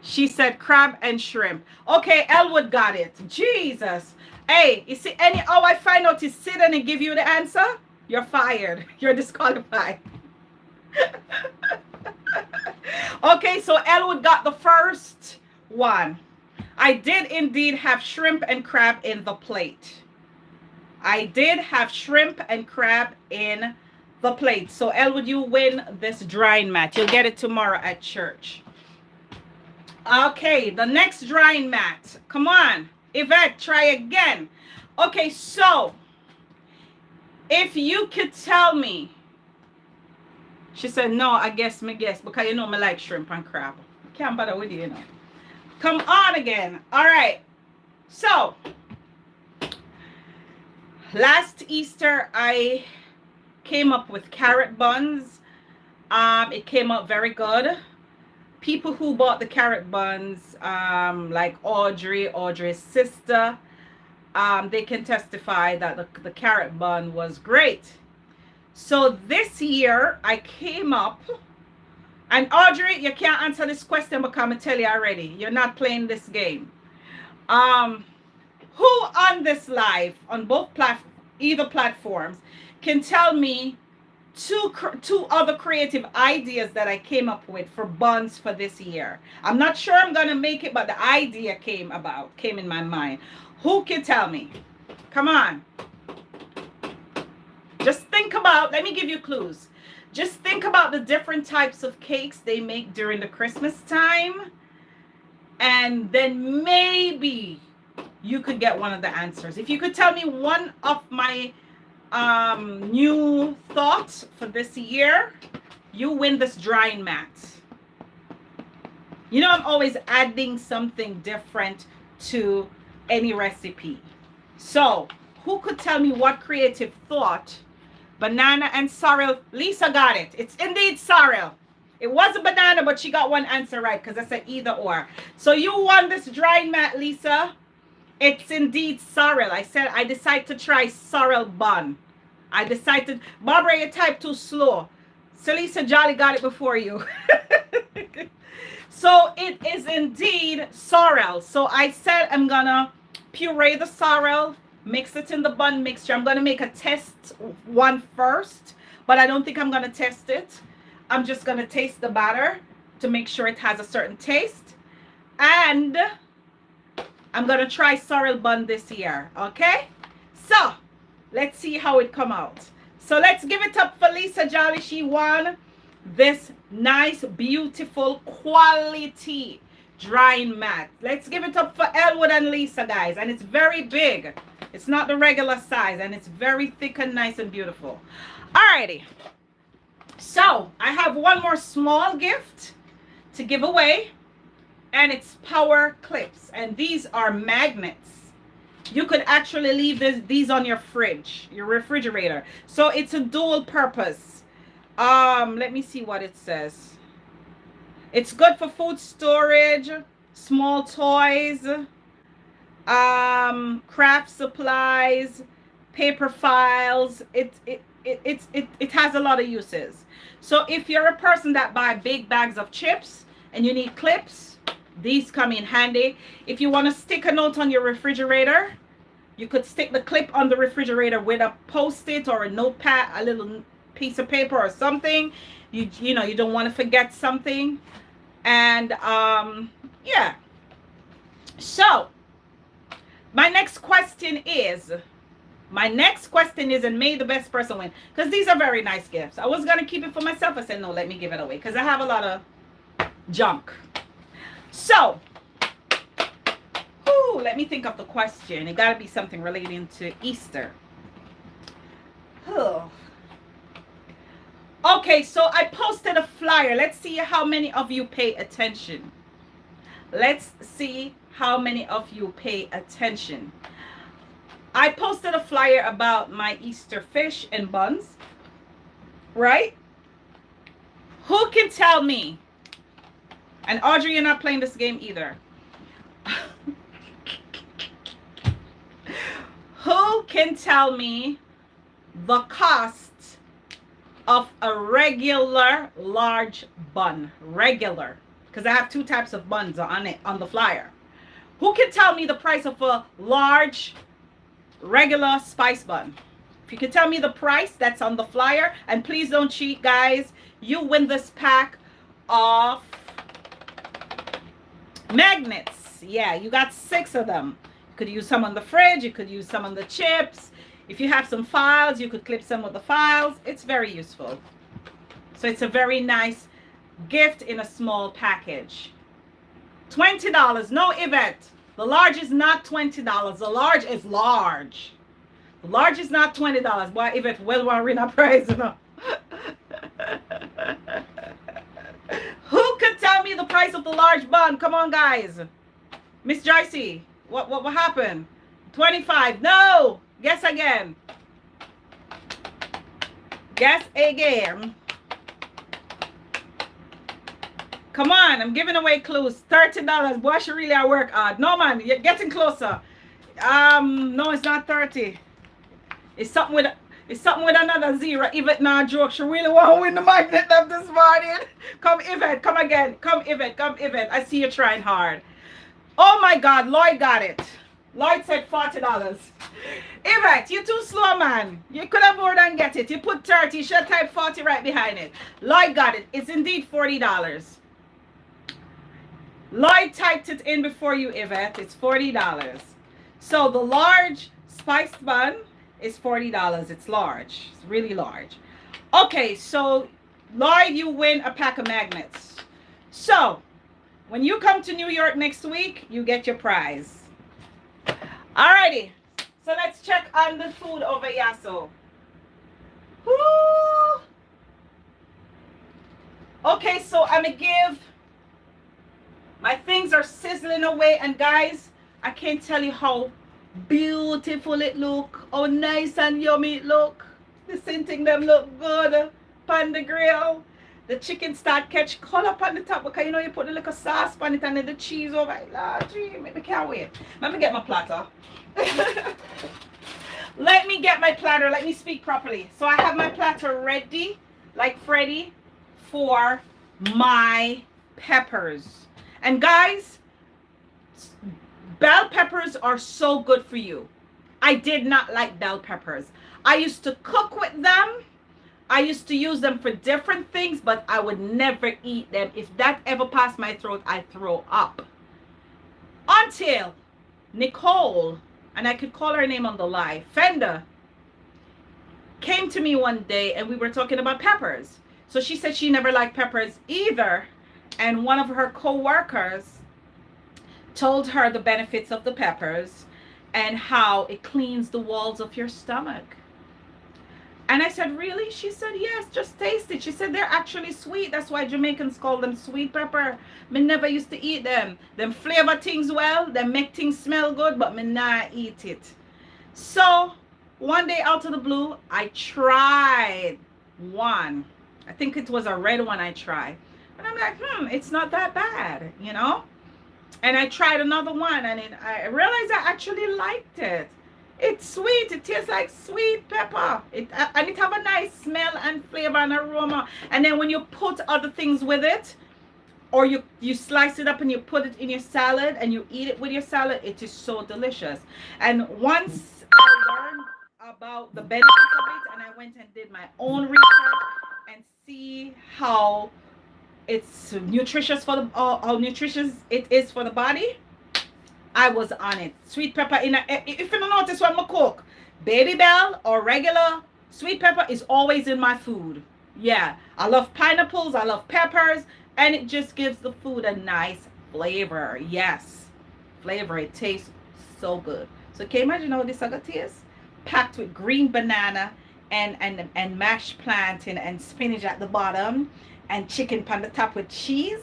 She said crab and shrimp. Okay, Elwood got it. Jesus. Hey, you see I find out to sit and give you the answer, you're fired. You're disqualified. Okay, so Elwood got the first one. I did indeed have shrimp and crab in the plate. So Elwood, you win this drying mat. You'll get it tomorrow at church. Okay, the next drying mat. Come on. Yvette, try again. Okay, so if you could tell me, she said, no, I guess, because you know me like shrimp and crab. Can't bother with you, you know. Come on again. All right. So, last Easter, I came up with carrot buns. It came out very good. people who bought the carrot buns, like Audrey's sister, they can testify that the carrot bun was great. So this year I came up, and Audrey, you can't answer this question because I'm tell you already, you're not playing this game. Who on this live, on both either platforms, can tell me two other creative ideas that I came up with for buns for this year? I'm not sure I'm gonna make it, but the idea came in my mind. Who can tell me? Come on. Just think about, let me give you clues. Just think about the different types of cakes they make during the Christmas time, and then maybe you could get one of the answers. If you could tell me one of my new thoughts for this year, you win this drying mat. You know, I'm always adding something different to any recipe. So who could tell me what creative thought? Banana and sorrel. Lisa got it. It's indeed sorrel. It was a banana, but she got one answer right because I said either or. So you won this drying mat, Lisa. It's indeed sorrel. I said I decided to try sorrel bun. I decided, Barbara, you typed too slow. So Lisa Jolly got it before you. So it is indeed sorrel. So I said I'm gonna puree the sorrel, mix it in the bun mixture. I'm gonna make a test one first, but I don't think I'm gonna test it. I'm just gonna taste the batter to make sure it has a certain taste. And I'm gonna try sorrel bun this year, okay? So let's see how it come out. So let's give it up for Lisa Jolly. She won this nice, beautiful, quality drying mat. Let's give it up for Elwood and Lisa, guys. And it's very big. It's not the regular size, and it's very thick and nice and beautiful. Alrighty. So I have one more small gift to give away, and it's power clips, and these are magnets. You could actually leave these on your fridge, your refrigerator. So it's a dual purpose. Let me see what it says. It's good for food storage, small toys, craft supplies, paper files. It has a lot of uses. So if you're a person that buy big bags of chips and you need clips, these come in handy. If you want to stick a note on your refrigerator, you could stick the clip on the refrigerator with a post-it or a notepad, a little piece of paper or something. You know, you don't want to forget something. And yeah. So my next question is, and may the best person win, because these are very nice gifts. I was gonna keep it for myself. I said no, let me give it away because I have a lot of junk. So let me think of the question. It got to be something relating to Easter. Okay, so I posted a flyer. Let's see how many of you pay attention. Let's see how many of you pay attention. I posted a flyer about my Easter fish and buns, right? Who can tell me? And Audrey, you're not playing this game either. Who can tell me the cost of a regular large bun? Regular, because I have two types of buns on it on the flyer. Who can tell me the price of a large regular spice bun? If you can tell me the price that's on the flyer, and please don't cheat, guys, you win this pack of magnets. Yeah, you got 6 of them. You could use some on the fridge, you could use some on the chips. If you have some files, you could clip some of the files. It's very useful. So it's a very nice gift in a small package. $20. No, Yvette. The large is not $20. The large is large. The large is not $20. Boy, Yvette, well, want to read our price enough. Who could tell me the price of the large bun? Come on, guys. Miss Joycey, what happened? 25. No. Guess again. Guess again. Come on, I'm giving away clues. $30. Boy, she really at work hard. No man, you're getting closer. No, it's not 30. It's something with another zero. Yvette not joke. She really want to win the magnet of this morning. Come Yvette, come again. Come Yvette, come Yvette. I see you trying hard. Oh my God, Lloyd got it. Lloyd said $40. Yvette, you too slow, man. You could have more than get it. You put 30, you should type 40 right behind it. Lloyd got it. It's indeed $40. Lloyd typed it in before you, Yvette. It's $40. So the large spiced bun is $40. It's large. It's really large. Okay, so Lloyd, you win a pack of magnets. So when you come to New York next week, you get your prize. Alrighty. So let's check on the food over here. So, woo. Okay, so I'm gonna give. My things are sizzling away, and guys, I can't tell you how beautiful it look, how nice and yummy it look. The thing them look good on the grill. The chicken start catch color up on the top because you know you put the little sauce on it and then the cheese over it. Lord, gee, I can't wait. Let me get my platter. Let me get my platter. Let me speak properly. So I have my platter ready, like Freddy, for my peppers. And guys, bell peppers are so good for you. I did not like bell peppers. I used to cook with them. I used to use them for different things, but I would never eat them. If that ever passed my throat, I throw up. Until Nicole, and I could call her name on the live, Fender, came to me one day and we were talking about peppers. So she said she never liked peppers either. And one of her co-workers told her the benefits of the peppers and how it cleans the walls of your stomach. And I said, really? She said, yes, just taste it. She said, they're actually sweet. That's why Jamaicans call them sweet pepper. Me never used to eat them. Them flavor things well. They make things smell good, but me not eat it. So one day out of the blue, I tried one. I think it was a red one I tried. And I'm like, it's not that bad, you know? And I tried another one, and I realized I actually liked it. It's sweet. It tastes like sweet pepper. And it have a nice smell and flavor and aroma. And then when you put other things with it, or you slice it up and you put it in your salad and you eat it with your salad, it is so delicious. And once I learned about the benefits of it, and I went and did my own research and see how it's nutritious for the how nutritious it is for the body, I was on it. Sweet pepper if you don't notice when I cook, baby bell or regular sweet pepper is always in my food. Yeah, I love pineapples, I love peppers, and it just gives the food a nice flavor. Yes, flavor. It tastes so good. So can you imagine how this other tastes? Packed with green banana and mashed plantain and spinach at the bottom and chicken on the top with cheese.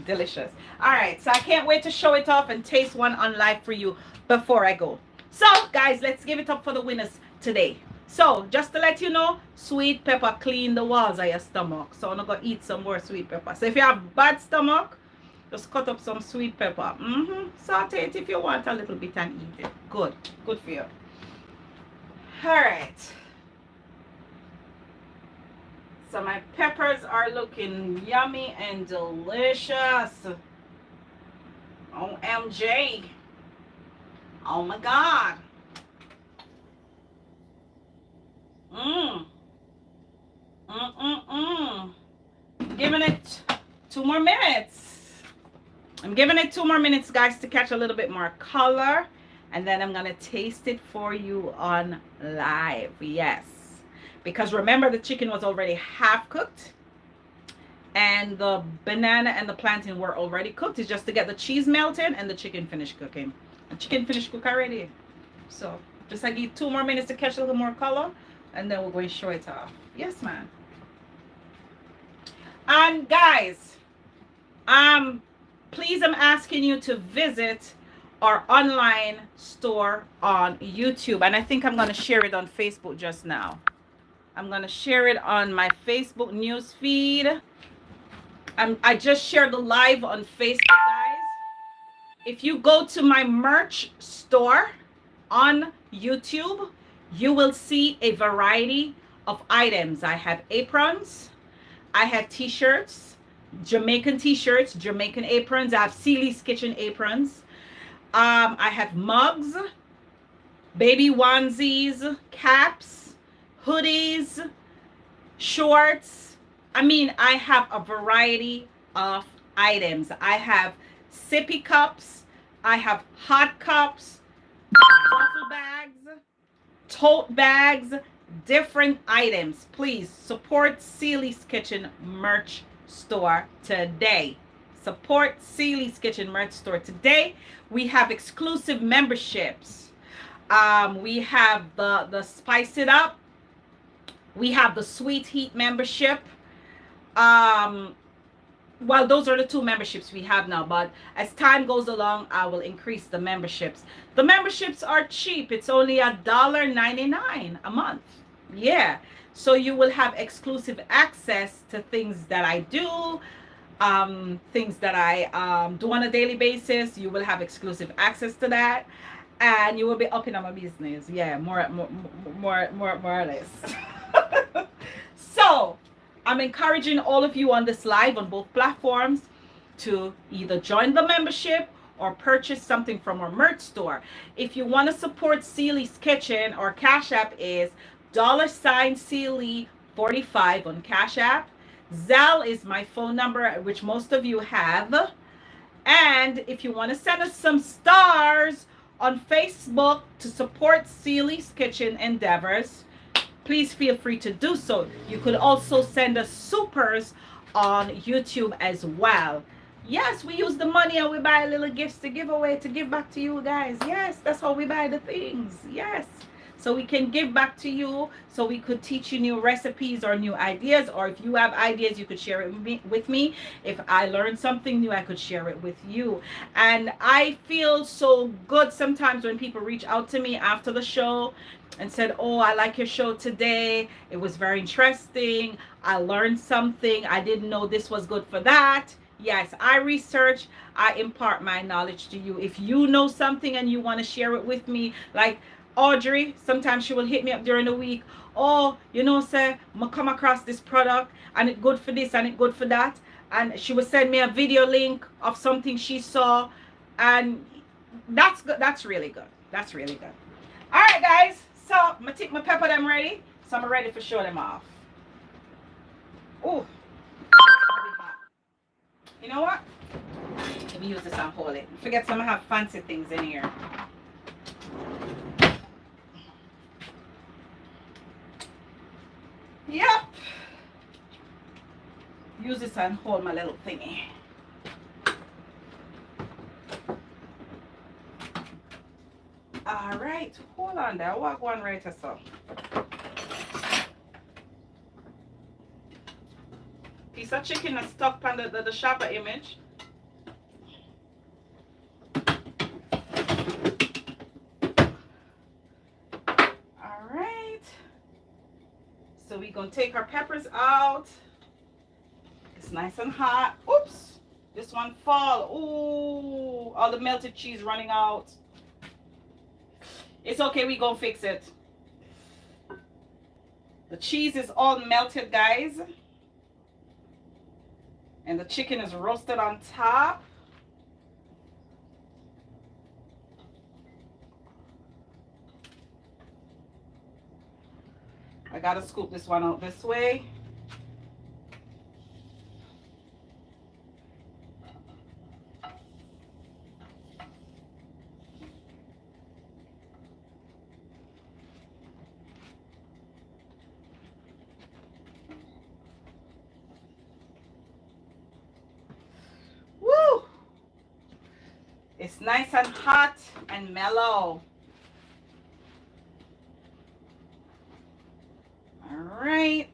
Delicious. All right, so I can't wait to show it off and taste one on live for you before I go. So guys, let's give it up for the winners today. So just to let you know, sweet pepper clean the walls of your stomach. So I'm gonna eat some more sweet pepper. So if you have bad stomach, just cut up some sweet pepper. Saute it if you want a little bit and eat it. Good for you. All right, so my peppers are looking yummy and delicious. OMG. Oh my God. Giving it 2 more minutes. I'm giving it 2 more minutes, guys, to catch a little bit more color. And then I'm going to taste it for you on live. Yes. Because remember, the chicken was already half cooked. And the banana and the plantain were already cooked. It's just to get the cheese melted and the chicken finished cooking. The chicken finished cook already. So just I give 2 more minutes to catch a little more color. And then we're going to show it off. Yes, man. And guys, please, I'm asking you to visit our online store on YouTube. And I think I'm going to share it on Facebook just now. I'm going to share it on my Facebook news feed. I just shared the live on Facebook, guys. If you go to my merch store on YouTube, you will see a variety of items. I have aprons, I have t-shirts, Jamaican t-shirts, Jamaican aprons. I have Celie's Kitchen aprons. I have mugs, baby onesies, caps, hoodies, shorts. I mean, I have a variety of items. I have sippy cups. I have hot cups, duffel bags, tote bags, different items. Please support Celie's Kitchen merch store today. Support Celie's Kitchen merch store today. We have exclusive memberships. We have the Spice It Up. We have the Sweet Heat membership. Well, those are the two memberships we have now, but as time goes along, I will increase the memberships. The memberships are cheap. It's only $1.99 a month. Yeah. So you will have exclusive access to things that I do, things that I do on a daily basis. You will have exclusive access to that, and you will be upping on my business. Yeah, more or less. So I'm encouraging all of you on this live on both platforms to either join the membership or purchase something from our merch store. If you want to support Celie's Kitchen, our Cash App is $Celie45 on Cash App. Zelle is my phone number, which most of you have. And if you want to send us some stars on Facebook to support Celie's Kitchen endeavors, please feel free to do so. You could also send us supers on YouTube as well. Yes, we use the money and we buy little gifts to give away, to give back to you guys. Yes, that's how we buy the things. Yes. So we can give back to you, so we could teach you new recipes or new ideas, or if you have ideas, you could share it with me. If I learned something new, I could share it with you. And I feel so good sometimes when people reach out to me after the show and said, oh, I like your show today. It was very interesting. I learned something. I didn't know this was good for that. Yes, I research. I impart my knowledge to you. If you know something and you want to share it with me, like Audrey, sometimes she will hit me up during the week. Oh, you know, sir, I come across this product and it good for this and it good for that. And she will send me a video link of something she saw. And that's good. That's really good. That's really good. All right, guys. So I'm going to take my pepper them ready. So I'm ready for show them off. Oh, you know what? Let me use this and hold it. Forget some have fancy things in here. Yep. Use this and hold my little thingy. All right. Hold on there. Walk one right or so. Piece of chicken that's stuck on the shopper image. All right. So we're going to take our peppers out. It's nice and hot. Oops. This one fall. Ooh. All the melted cheese running out. It's okay. We're going to fix it. The cheese is all melted, guys. And the chicken is roasted on top. I gotta scoop this one out this way. Woo! It's nice and hot and mellow. All right.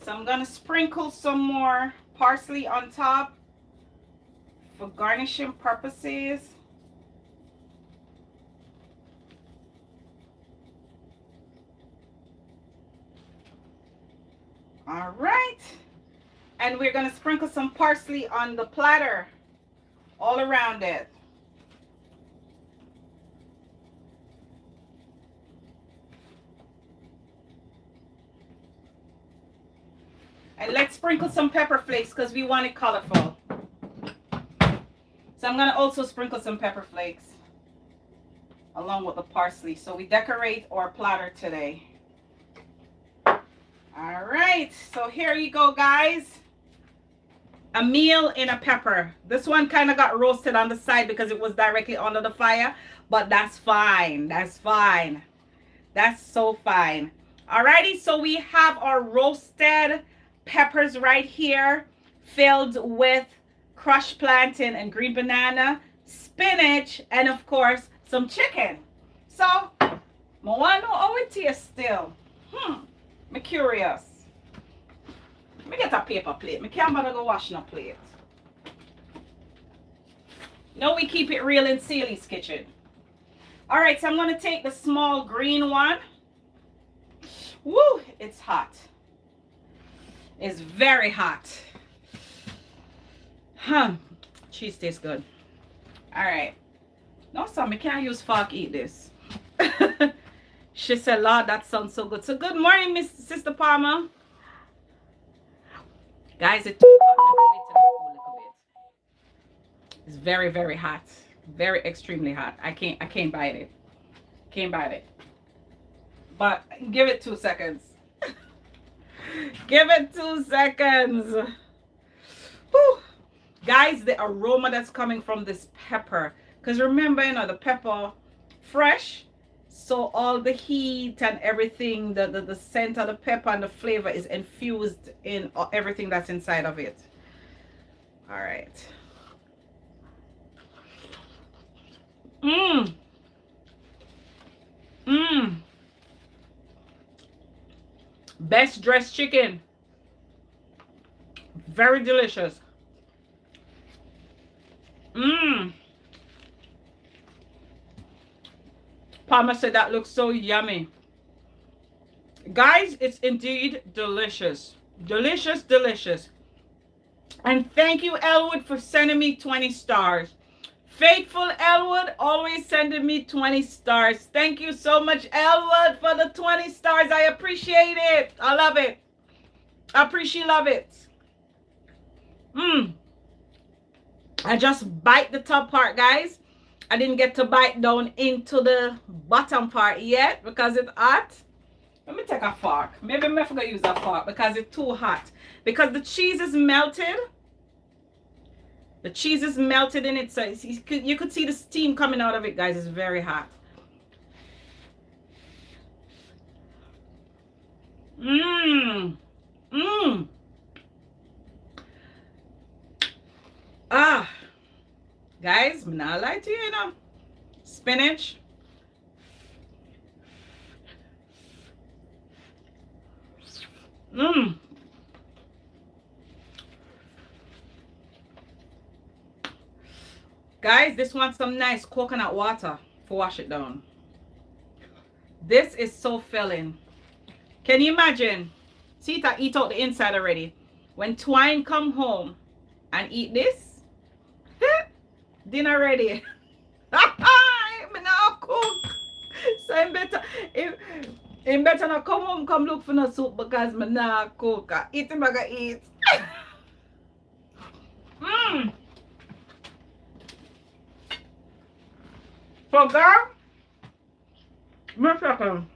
So I'm gonna sprinkle some more parsley on top for garnishing purposes. All right. And we're going to sprinkle some parsley on the platter all around it. And let's sprinkle some pepper flakes because we want it colorful. So I'm going to also sprinkle some pepper flakes along with the parsley. So we decorate our platter today. All right. So here you go, guys. A meal in a pepper. This one kind of got roasted on the side because it was directly under the fire. But that's fine. That's fine. That's so fine. Alrighty. So we have our roasted peppers right here filled with crushed plantain and green banana, spinach, and of course some chicken. So I want to know how it tastes still. I'm curious. Let me get a paper plate. I can't bother go wash no plate. No, we keep it real in Sally's kitchen. Alright, so I'm going to take the small green one. Woo, it's hot. It's very hot. Cheese tastes good. Alright. No, son, I can't use fork eat this. She said, Lord, that sounds so good. So good morning, Miss Sister Palmer. Guys, it's too hot. It's very, very hot. Very extremely hot. I can't bite it. Can't bite it. But give it 2 seconds. Give it 2 seconds. Whew. Guys, the aroma that's coming from this pepper. Because remember, you know, the pepper fresh. So all the heat and everything, the scent of the pepper and the flavor is infused in everything that's inside of it. All right. Best dressed chicken. Very delicious. Palmer said that looks so yummy. Guys, it's indeed delicious. Delicious, delicious. And thank you, Elwood, for sending me 20 stars. Faithful Elwood, always sending me 20 stars. Thank you so much, Elwood, for the 20 stars. I appreciate it. I love it. I appreciate love it. I just bite the top part, guys. I didn't get to bite down into the bottom part yet because it's hot. Let me take a fork. Maybe I'm going to use a fork because it's too hot. Because the cheese is melted. The cheese is melted in it. So you could see the steam coming out of it, guys. It's very hot. Guys, I'm not lie to you, you know. Spinach. Guys, this wants some nice coconut water to wash it down. This is so filling. Can you imagine? See, I eat out the inside already. When Twine come home and eat this, dinner ready. I'm not cook. So I'm better not come home, come look for no soup because I'm not cook. Eat him, I gotta eat. So girl, my second.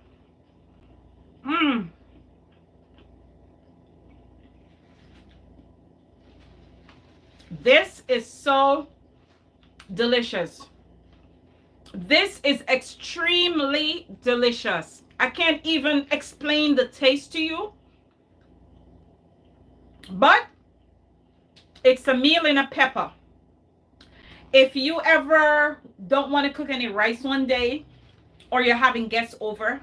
This is so delicious. This is extremely delicious. I can't even explain the taste to you, but it's a meal in a pepper. If you ever don't want to cook any rice one day or you're having guests over,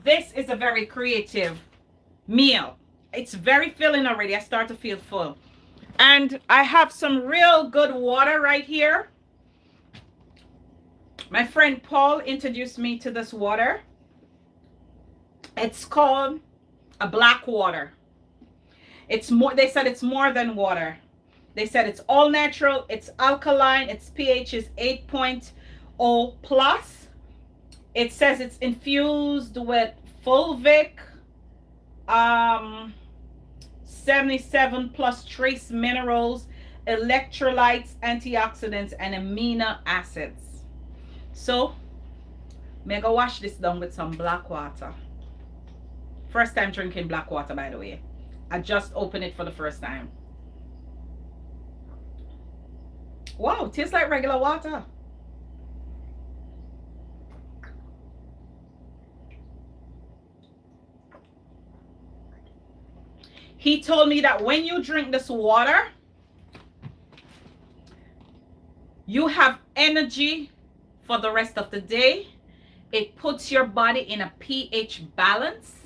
this is a very creative meal. It's very filling already. I start to feel full. And I have some real good water right here. My friend Paul introduced me to this water. It's called a black water. It's more, they said it's more than water. They said it's all natural, it's alkaline, its pH is 8.0 plus. It says it's infused with fulvic, 77 plus trace minerals, electrolytes, antioxidants, and amino acids. So, mega wash this down with some black water. First time drinking black water, by the way. I just opened it for the first time. Wow, tastes like regular water. He told me that when you drink this water, you have energy for the rest of the day. It puts your body in a pH balance,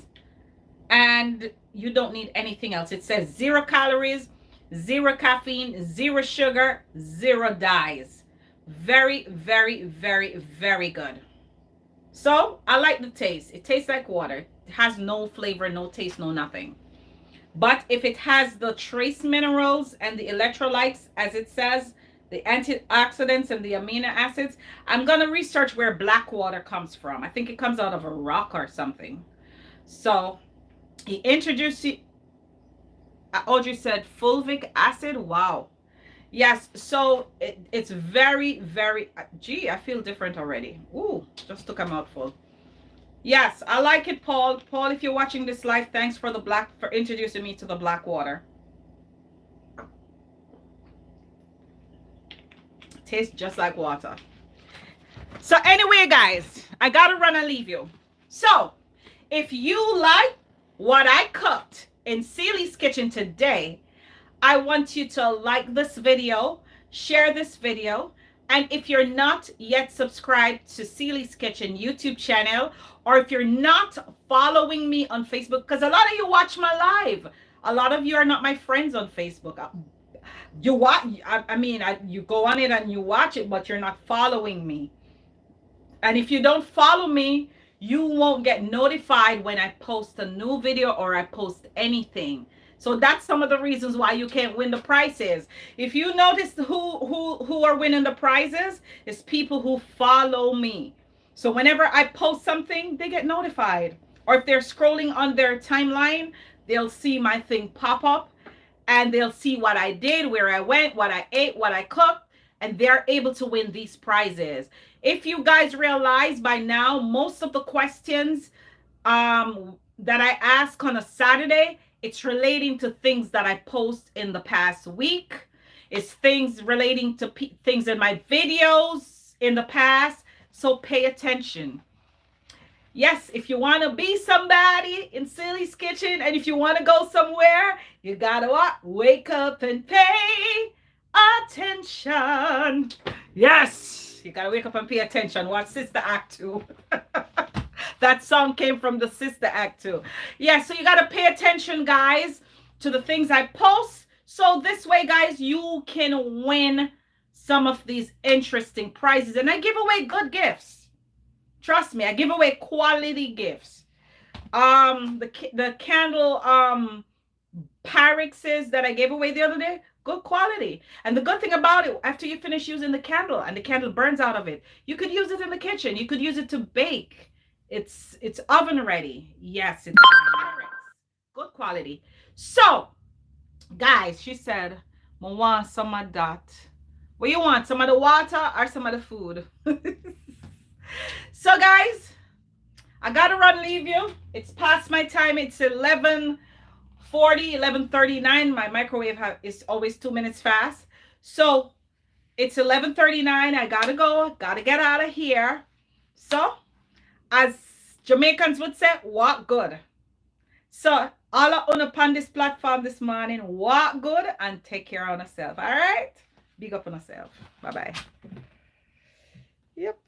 and you don't need anything else. It says 0 calories, 0 caffeine, 0 sugar, 0 dyes. Very, very, very, very good. So I like the taste. It tastes like water. It has no flavor, no taste, no nothing. But if it has the trace minerals and the electrolytes, as it says, the antioxidants and the amino acids, I'm going to research where black water comes from. I think it comes out of a rock or something. So he introduced you. Audrey said fulvic acid. Wow. Yes. So it's very, very, gee, I feel different already. Ooh, just took a mouthful. Yes, I like it, Paul. Paul, if you're watching this live, thanks for introducing me to the black water. Tastes just like water. So anyway, guys, I gotta run and leave you. So if you like what I cooked in Celie's kitchen today, I want you to like this video, share this video, and if you're not yet subscribed to Celie's Kitchen YouTube channel, or if you're not following me on Facebook, because a lot of you watch my live, a lot of you are not my friends on Facebook. You watch, you go on it and you watch it, but you're not following me. And if you don't follow me, you won't get notified when I post a new video or I post anything. So that's some of the reasons why you can't win the prizes. If you notice who are winning the prizes, it's people who follow me. So whenever I post something, they get notified. Or if they're scrolling on their timeline, they'll see my thing pop up and they'll see what I did, where I went, what I ate, what I cooked, and they're able to win these prizes. If you guys realize by now, most of the questions that I ask on a Saturday, it's relating to things that I post in the past week. It's things relating to things in my videos in the past. So pay attention. Yes, if you want to be somebody in Celie's Kitchen, and if you want to go somewhere, you gotta what? Wake up and pay attention. Yes, you gotta wake up and pay attention. Watch Sister Act 2. That song came from the Sister Act 2. Yeah, so you gotta pay attention, guys, to the things I post. So this way, guys, you can win some of these interesting prizes. And I give away good gifts. Trust me, I give away quality gifts. The candle Pyrex that I gave away the other day, good quality. And the good thing about it, after you finish using the candle and the candle burns out of it, you could use it in the kitchen. You could use it to bake. It's oven ready. Yes, it's Pyrex. Good quality. So, guys, she said, I want some of that. What you want? Some of the water or some of the food? So, guys, I gotta run leave you. It's past my time. It's 11:40, 11:39. My microwave is always 2 minutes fast. So it's 11:39. I gotta go. Gotta get out of here. So, as Jamaicans would say, walk good. So all of you upon this platform this morning, walk good and take care of yourself. All right? Big up on yourself. Bye-bye. Yep.